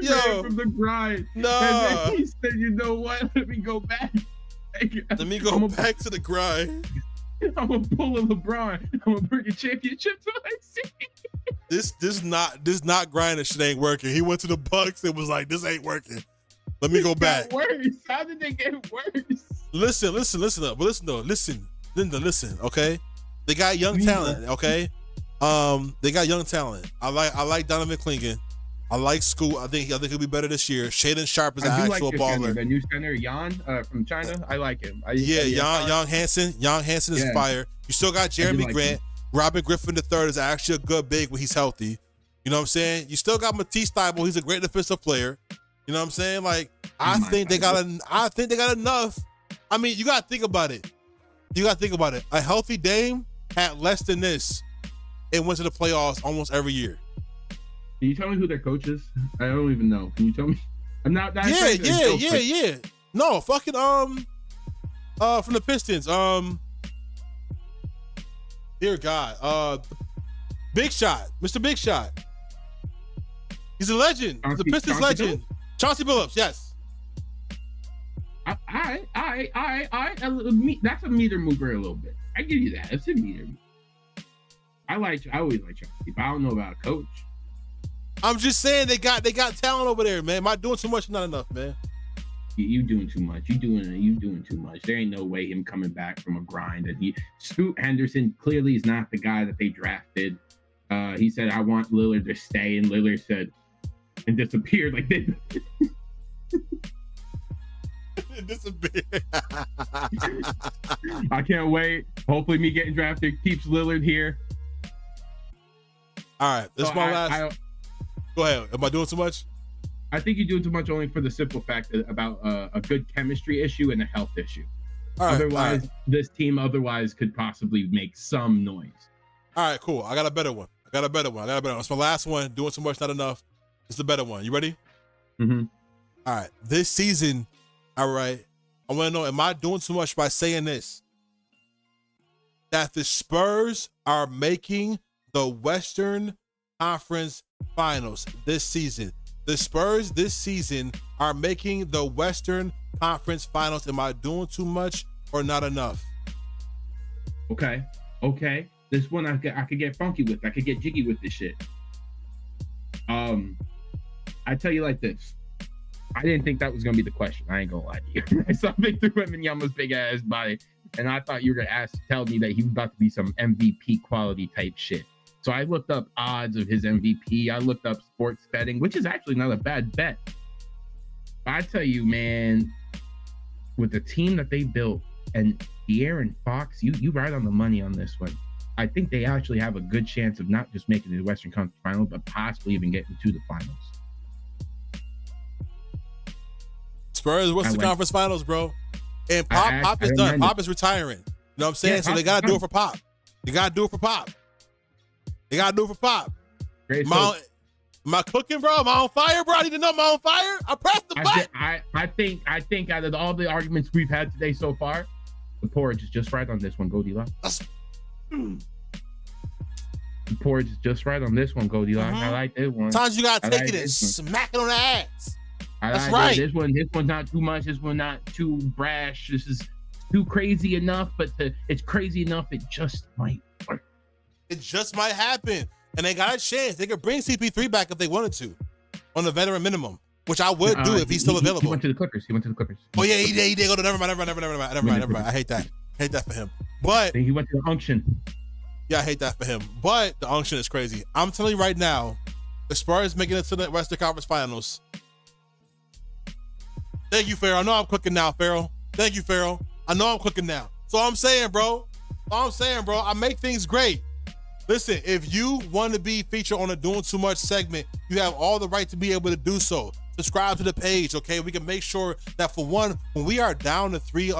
Speaker 3: ran from the grind.
Speaker 2: No.
Speaker 3: And then he said, you know what? Let me go back.
Speaker 2: Let me go back to the grind.
Speaker 3: I'm gonna pull a LeBron. I'm gonna bring a championship to my city.
Speaker 2: This not grinding shit ain't working. He went to the Bucks and was like, this ain't working. Let me go back.
Speaker 3: Worse. How did they get worse?
Speaker 2: Listen up. But listen, Linda, listen, okay? They got young talent, okay? They got young talent. I like Donovan Clingan. I like Scoot. I think he'll be better this year. Shaden Sharp is an actual baller.
Speaker 3: The new center, Jan from China. I like him.
Speaker 2: Jan Hansen. Jan Hansen is fire. You still got Jeremy Grant. Him. Robin Griffin III is actually a good big when he's healthy. You know what I'm saying? You still got Matisse Thybulle. He's a great defensive player. You know what I'm saying? Like, I think they got enough. I mean, you gotta think about it. A healthy Dame had less than this and went to the playoffs almost every year.
Speaker 3: Can you tell me who their coach is? I don't even know. Can you tell me? I'm not that.
Speaker 2: Yeah. No, fucking from the Pistons. Dear God, Big Shot, Mr. Big Shot. He's a legend. He's a Pistons legend. Chauncey Billups, yes.
Speaker 3: That's a meter mover a little bit. I give you that. It's a meter. I always like Chauncey, but I don't know about a coach.
Speaker 2: I'm just saying they got talent over there, man. Am I doing too much? Not enough, man.
Speaker 3: You doing too much. You doing too much. There ain't no way him coming back from a grind. And Scoot Henderson clearly is not the guy that they drafted. He said, I want Lillard to stay, and Lillard said, and disappeared like this.
Speaker 2: Disappeared.
Speaker 3: I can't wait. Hopefully me getting drafted keeps Lillard here.
Speaker 2: All right. This is my last. Go ahead. Am I doing too much?
Speaker 3: I think you're doing too much only for the simple fact about a good chemistry issue and a health issue. Otherwise, this team could possibly make some noise.
Speaker 2: All right, cool. I got a better one. It's my last one. Doing too much, not enough. It's the better one. You ready?
Speaker 3: Mm-hmm.
Speaker 2: All right. This season, all right, I want to know, am I doing too much by saying this? That the Spurs are making the Western Conference Finals this season. The Spurs this season are making the Western Conference Finals. Am I doing too much or not enough?
Speaker 3: Okay. This one I could get funky with. I could get jiggy with this shit. I tell you like this. I didn't think that was gonna be the question. I ain't gonna lie to you. I saw Victor Wembanyama's big ass body, and I thought you were gonna tell me that he was about to be some MVP quality type shit. So I looked up odds of his MVP. I looked up sports betting, which is actually not a bad bet. But I tell you, man, with the team that they built and De'Aaron Fox, you right on the money on this one. I think they actually have a good chance of not just making the Western Conference Final, but possibly even getting to the finals.
Speaker 2: Spurs, Western Conference Finals, bro. And Pop is done. Pop is retiring. You know what I'm saying? Yeah, so they got to do it for Pop. They got to do it for Pop. They got to do it for Pop. Am I cooking, bro? Am I on fire, bro? I need to know, am I on fire? I pressed the button.
Speaker 3: I think out of all the arguments we've had today so far, the porridge is just right on this one. Go D-Lock. The porridge is just right on this one. Go D-Lock. I like this one.
Speaker 2: Sometimes you got to take it and smack it on the ass.
Speaker 3: That's right. This one's not too much. This one not too brash. This is too crazy enough, but it's crazy enough it just might work.
Speaker 2: It just might happen. And they got a chance. They could bring CP3 back if they wanted to on the veteran minimum, which I would do if he's still available.
Speaker 3: He went to the Clippers.
Speaker 2: Oh, yeah, he did go to never mind. I hate that. Hate that for him. But
Speaker 3: he went to the unction.
Speaker 2: Yeah, I hate that for him. But the unction is crazy. I'm telling you right now, the Spurs making it to the Western Conference Finals. Thank you, Pharaoh. I know I'm cooking now, Pharaoh. Thank you, Pharaoh. I know I'm cooking now. So I'm saying, bro, I make things great. Listen, if you want to be featured on a Doing Too Much segment, you have all the right to be able to do so. Subscribe to the page, okay? We can make sure that for one, when we are down to three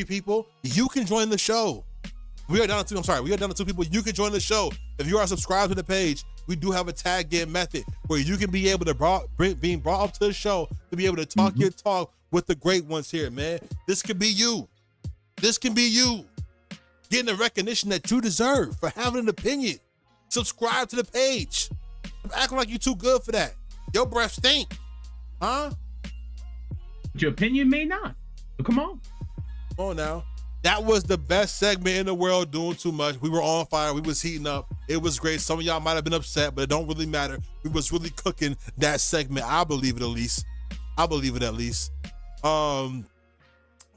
Speaker 2: people, you can join the show. We are down to two people. You can join the show. If you are subscribed to the page, we do have a tag game method where you can be able to being brought up to the show to be able to talk your talk with the great ones here, man. This could be you. This can be you getting the recognition that you deserve for having an opinion. Subscribe to the page. I'm acting like you too good for that. Your breath stink, huh?
Speaker 3: Your opinion may not. But come on.
Speaker 2: Come on now. That was the best segment in the world, Doing Too Much. We were on fire. We was heating up. It was great. Some of y'all might have been upset, but it don't really matter. We was really cooking that segment. I believe it at least.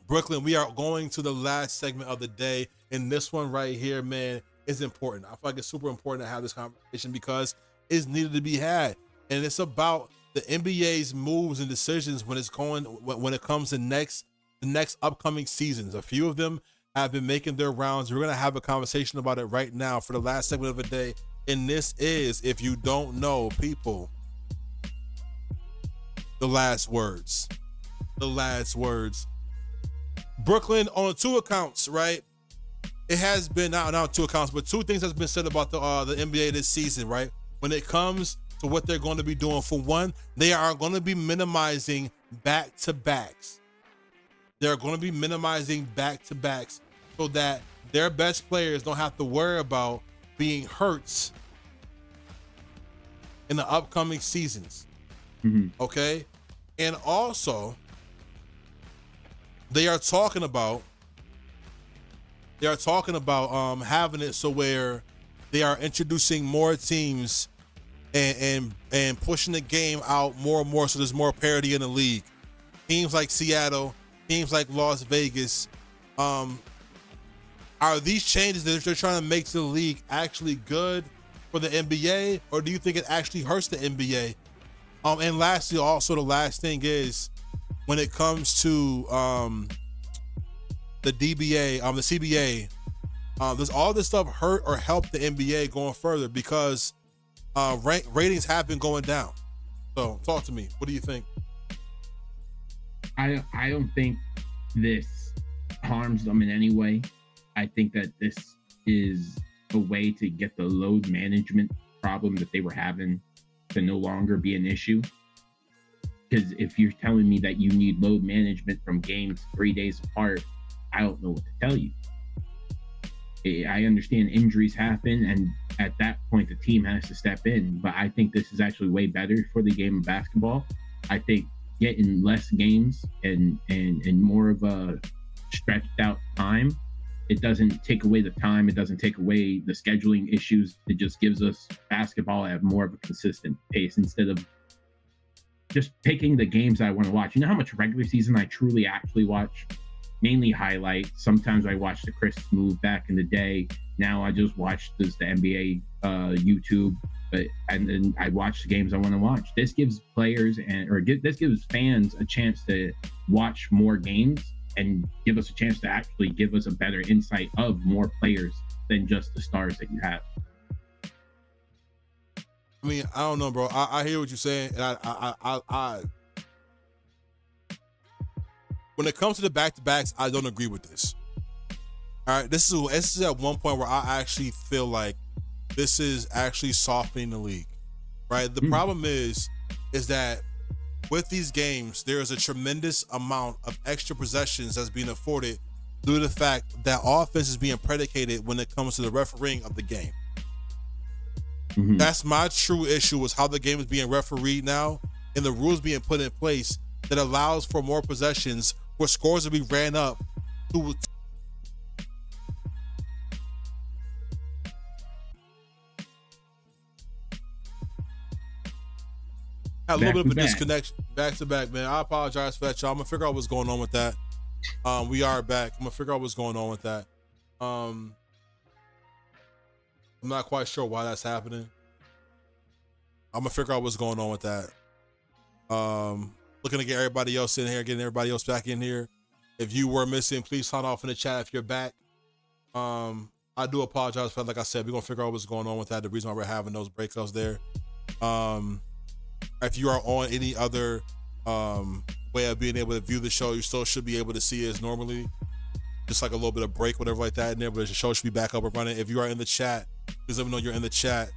Speaker 2: Brooklyn, we are going to the last segment of the day. And this one right here, man, is important. I feel like it's super important to have this conversation because it's needed to be had. And it's about the NBA's moves and decisions when it comes to the next upcoming seasons. A few of them have been making their rounds. We're going to have a conversation about it right now for the last segment of the day. And this is, if you don't know, people, the last words. Brooklyn on 2 accounts, right? It has been not 2 accounts, but 2 things has been said about the NBA this season, right? When it comes to what they're going to be doing. For one, they are going to be minimizing back-to-backs. They're going to be minimizing back-to-backs so that their best players don't have to worry about being hurt in the upcoming seasons. Okay? And also, they are talking about having it so where they are introducing more teams and pushing the game out more and more so there's more parity in the league. Teams like Seattle, teams like Las Vegas. Are these changes that they're trying to make to the league actually good for the NBA, or do you think it actually hurts the NBA? And lastly, also the last thing is when it comes to the DBA, the CBA, does all this stuff hurt or help the NBA going further? Because ratings have been going down. So talk to me. What do you think?
Speaker 3: I don't think this harms them in any way. I think that this is a way to get the load management problem that they were having to no longer be an issue. Because if you're telling me that you need load management from games 3 days apart, I don't know what to tell you. I understand injuries happen, and at that point, the team has to step in. But I think this is actually way better for the game of basketball. I think getting less games and more of a stretched out time, it doesn't take away the time. It doesn't take away the scheduling issues. It just gives us basketball at more of a consistent pace instead of just picking the games I want to watch. You know how much regular season I truly actually watch? Mainly highlights. Sometimes I watch the Chris Smooth back in the day. Now I just watch the NBA YouTube, and then I watch the games I want to watch. This gives players this gives fans a chance to watch more games and give us a chance to actually give us a better insight of more players than just the stars that you have.
Speaker 2: I mean, I don't know, bro. I hear what you're saying, and I when it comes to the back-to-backs, I don't agree with this. All right, this is at one point where I actually feel like this is actually softening the league, right? The problem is that with these games, there is a tremendous amount of extra possessions that's being afforded due to the fact that offense is being predicated when it comes to the refereeing of the game. That's my true issue, is how the game is being refereed now and the rules being put in place that allows for more possessions where scores will be ran up to a little bit of a disconnection. Back to back, man. I apologize for that, y'all. I'm gonna figure out what's going on with that. We are back. I'm gonna figure out what's going on with that. I'm not quite sure why that's happening. I'm gonna figure out what's going on with that. Looking to get everybody else in here, getting everybody else back in here. If you were missing, please sign off in the chat if you're back. I do apologize for that. Like I said, we're gonna figure out what's going on with that. The reason why we're having those breakups there. If you are on any other way of being able to view the show, you still should be able to see it as normally. Just like a little bit of break, whatever like that in there, but the show should be back up and running. If you are in the chat, please let me know you're in the chat,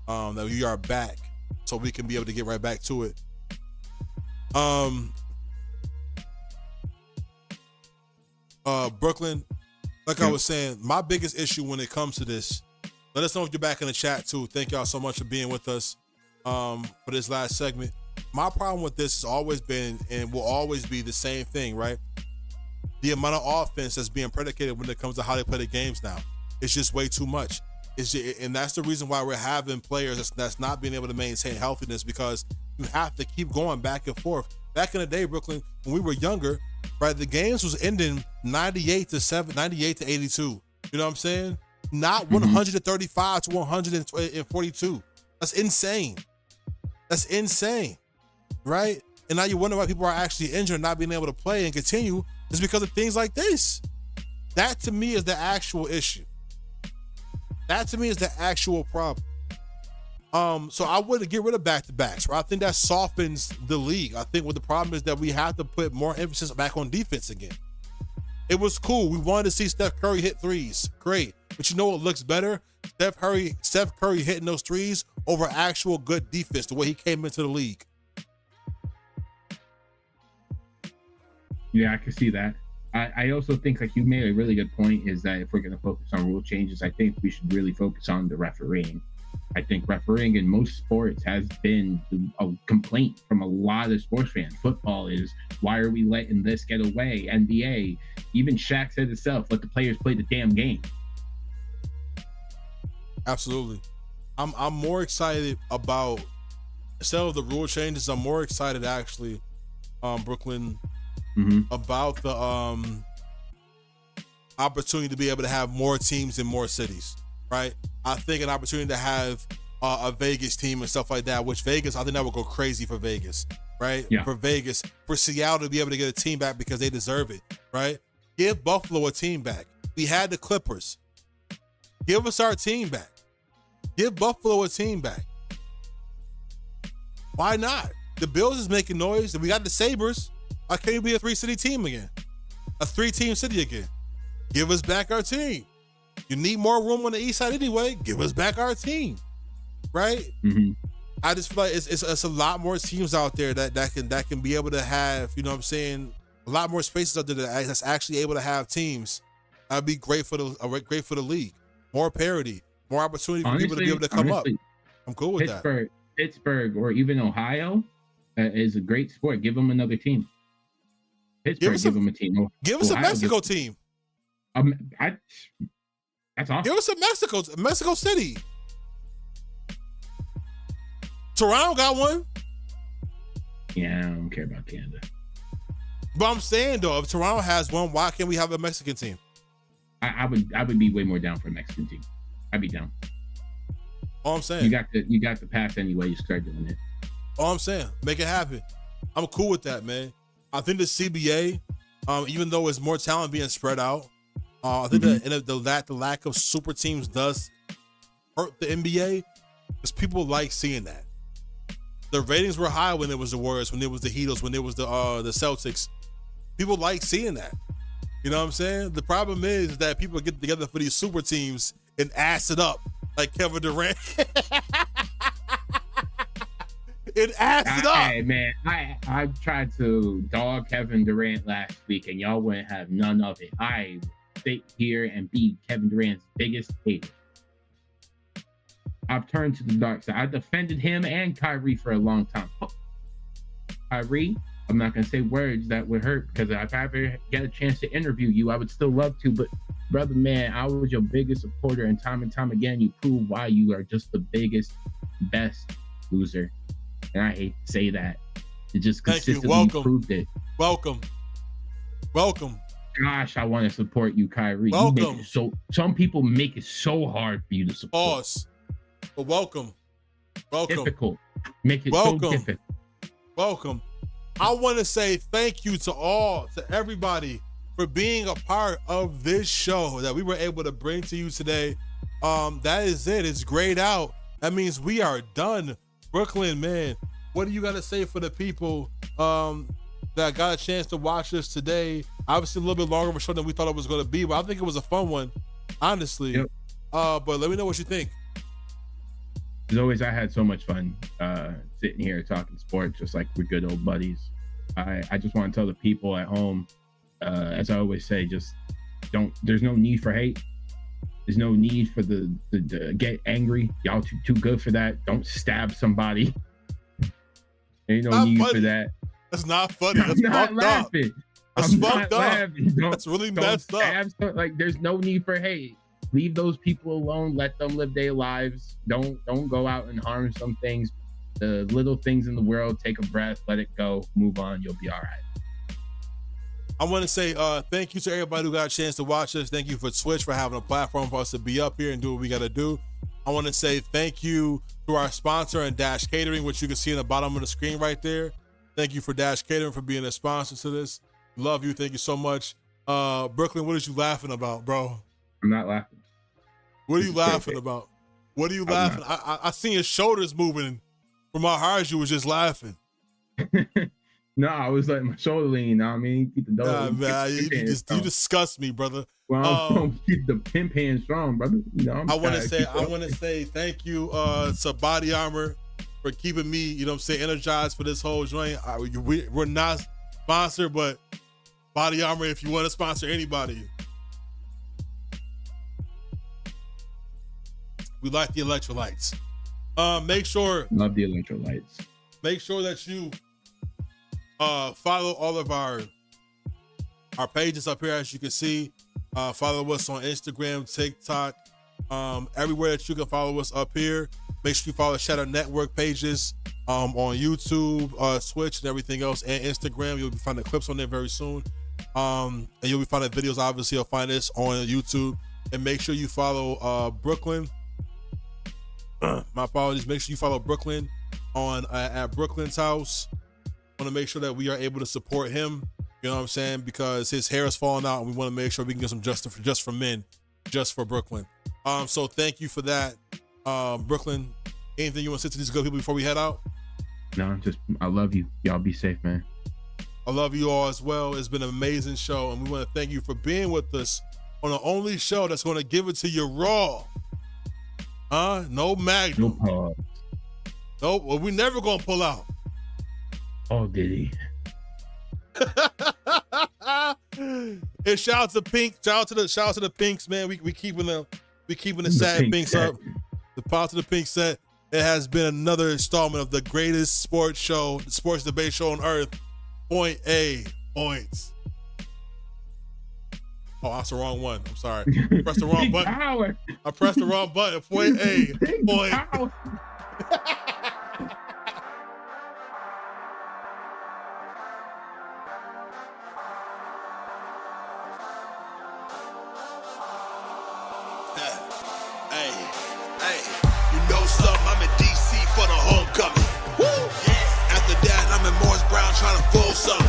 Speaker 2: that you are back, so we can be able to get right back to it. Brooklyn, like I was saying, my biggest issue when it comes to this, let us know if you're back in the chat too. Thank y'all so much for being with us for this last segment. My problem with this has always been and will always be the same thing, right? The amount of offense that's being predicated when it comes to how they play the games now. It's just way too much. And that's the reason why we're having players that's not being able to maintain healthiness, because you have to keep going back and forth. Back in the day, Brooklyn, when we were younger, right, the games was ending 98 to 82. You know what I'm saying? Not 135 to 142. That's insane. That's insane, right? And now you wonder why people are actually injured and not being able to play and continue. It's because of things like this. That to me is the actual issue. That to me is the actual problem. So I would get rid of back-to-backs, right? I think that softens the league. I think what the problem is that we have to put more emphasis back on defense again. It was cool. We wanted to see Steph Curry hit threes. Great. But you know what looks better? Steph Curry hitting those threes over actual good defense, the way he came into the league.
Speaker 3: Yeah, I can see that. I also think, like you made a really good point, is that if we're going to focus on rule changes, I think we should really focus on the refereeing. I think refereeing in most sports has been a complaint from a lot of sports fans. Football is, why are we letting this get away? NBA, even Shaq said himself, let the players play the damn game.
Speaker 2: Absolutely. I'm more excited about, instead of the rule changes, I'm more excited actually, Brooklyn, about the opportunity to be able to have more teams in more cities, right? I think an opportunity to have a Vegas team and stuff like that, which Vegas, I think that would go crazy for Vegas, right?
Speaker 3: Yeah.
Speaker 2: For Vegas, for Seattle to be able to get a team back because they deserve it, right? Give Buffalo a team back. We had the Clippers. Give us our team back. Give Buffalo a team back. Why not? The Bills is making noise, and we got the Sabres. Why can't it be a 3-city team again? A 3-team city again? Give us back our team. You need more room on the east side anyway. Give us back our team, right? I just feel like it's a lot more teams out there that can be able to have, you know what I'm saying, a lot more spaces out there that's actually able to have teams. That'd be great for the league. More parity, more opportunity for people to be able to come up. I'm cool with that.
Speaker 3: Pittsburgh, or even Ohio, is a great sport. Give them another team. Pittsburgh, give them a team.
Speaker 2: Give us a Mexico team.
Speaker 3: That's awesome.
Speaker 2: Give us a Mexico City. Toronto got one.
Speaker 3: Yeah, I don't care about Canada.
Speaker 2: But I'm saying though, if Toronto has one, why can't we have a Mexican team?
Speaker 3: I would be way more down for a Mexican team. I'd be down.
Speaker 2: All I'm saying.
Speaker 3: You got the pass anyway. You start doing it.
Speaker 2: All I'm saying, make it happen. I'm cool with that, man. I think the CBA, even though it's more talent being spread out, I think the lack of super teams does hurt the NBA because people like seeing that. The ratings were high when it was the Warriors, when it was the Heatles, when it was the Celtics. People like seeing that. You know what I'm saying? The problem is that people get together for these super teams and ass it up like Kevin Durant. It ass it up.
Speaker 3: Hey man, I tried to dog Kevin Durant last week, and y'all wouldn't have none of it. I sit here and be Kevin Durant's biggest hater. I've turned to the dark side. I defended him and Kyrie for a long time. Kyrie, I'm not gonna say words that would hurt because if I ever get a chance to interview you, I would still love to. But brother, man, I was your biggest supporter, and time again, you prove why you are just the biggest, best loser. And I hate to say that. It just consistently proved it.
Speaker 2: Welcome.
Speaker 3: Gosh, I want to support you, Kyrie.
Speaker 2: Welcome.
Speaker 3: You make it so some people make it so hard for you to support.
Speaker 2: Pause. But welcome.
Speaker 3: Difficult. Make it so difficult.
Speaker 2: Welcome. I want to say thank you to everybody for being a part of this show that we were able to bring to you today. That is it. It's grayed out. That means we are done. Brooklyn, man, what do you got to say for the people that got a chance to watch this today? Obviously, a little bit longer of a show than we thought it was going to be, but I think it was a fun one, honestly. Yep. But let me know what you think.
Speaker 3: As always, I had so much fun sitting here talking sports, just like we're good old buddies. I just want to tell the people at home, as I always say, just there's no need for hate. There's no need for the get angry. Y'all too good for that. Don't stab somebody. Ain't no need for that.
Speaker 2: That's not funny. That's
Speaker 3: fucked
Speaker 2: laughing. Up. That's fucked up. That's really messed up.
Speaker 3: Like, there's no need for hate. Leave those people alone. Let them live their lives. Don't go out and harm some things. The little things in the world. Take a breath. Let it go. Move on. You'll be all right.
Speaker 2: I want to say thank you to everybody who got a chance to watch us. Thank you for Twitch for having a platform for us to be up here and do what we got to do. I want to say thank you to our sponsor and Dash Catering, which you can see in the bottom of the screen right there. Thank you for Dash Catering for being a sponsor to this. Love you. Thank you so much. Brooklyn, what are you laughing about, bro?
Speaker 3: I'm not laughing.
Speaker 2: What are you laughing about? What are you laughing? I seen your shoulders moving from how hard you was just laughing.
Speaker 3: No, I was letting my shoulder lean. You know what I mean? Keep the dough.
Speaker 2: Nah, man, you disgust me, brother.
Speaker 3: Well, keep the pimp hand strong, brother. You know,
Speaker 2: I want to say thank you to Body Armor for keeping me, you know what I'm saying, energized for this whole joint. We're not sponsored, but Body Armor, if you want to sponsor anybody, we like the electrolytes. Make sure.
Speaker 3: Love the electrolytes.
Speaker 2: Make sure that you follow all of our pages up here, as you can see. Follow us on Instagram, TikTok, everywhere that you can follow us up here. Make sure you follow Shadow Network pages on YouTube, Twitch, and everything else, and Instagram. You'll be finding clips on there very soon. And you'll be finding videos. Obviously, you'll find this on YouTube. And make sure you follow Brooklyn. My apologies. Make sure you follow Brooklyn on at Brooklyn's house. I want to make sure that we are able to support him. You know what I'm saying? Because his hair is falling out, and we want to make sure we can get some justice just for men, just for Brooklyn. So thank you for that, Brooklyn. Anything you want to say to these good people before we head out?
Speaker 3: No, just I love you. Y'all be safe, man.
Speaker 2: I love you all as well. It's been an amazing show, and we want to thank you for being with us on the only show that's going to give it to you raw. No Magnum.
Speaker 3: No pause.
Speaker 2: Nope. Well, we never gonna pull out.
Speaker 3: Oh, did he?
Speaker 2: And shout out to Pink. Shout out to the Pinks, man. We keeping the sad Pinks set up. The Pop to the Pink set. It has been another installment of the greatest sports debate show on earth. Point A points. Oh, that's the wrong one. I'm sorry. I pressed the wrong button. I pressed the wrong button. Point A point.
Speaker 1: trying to force up.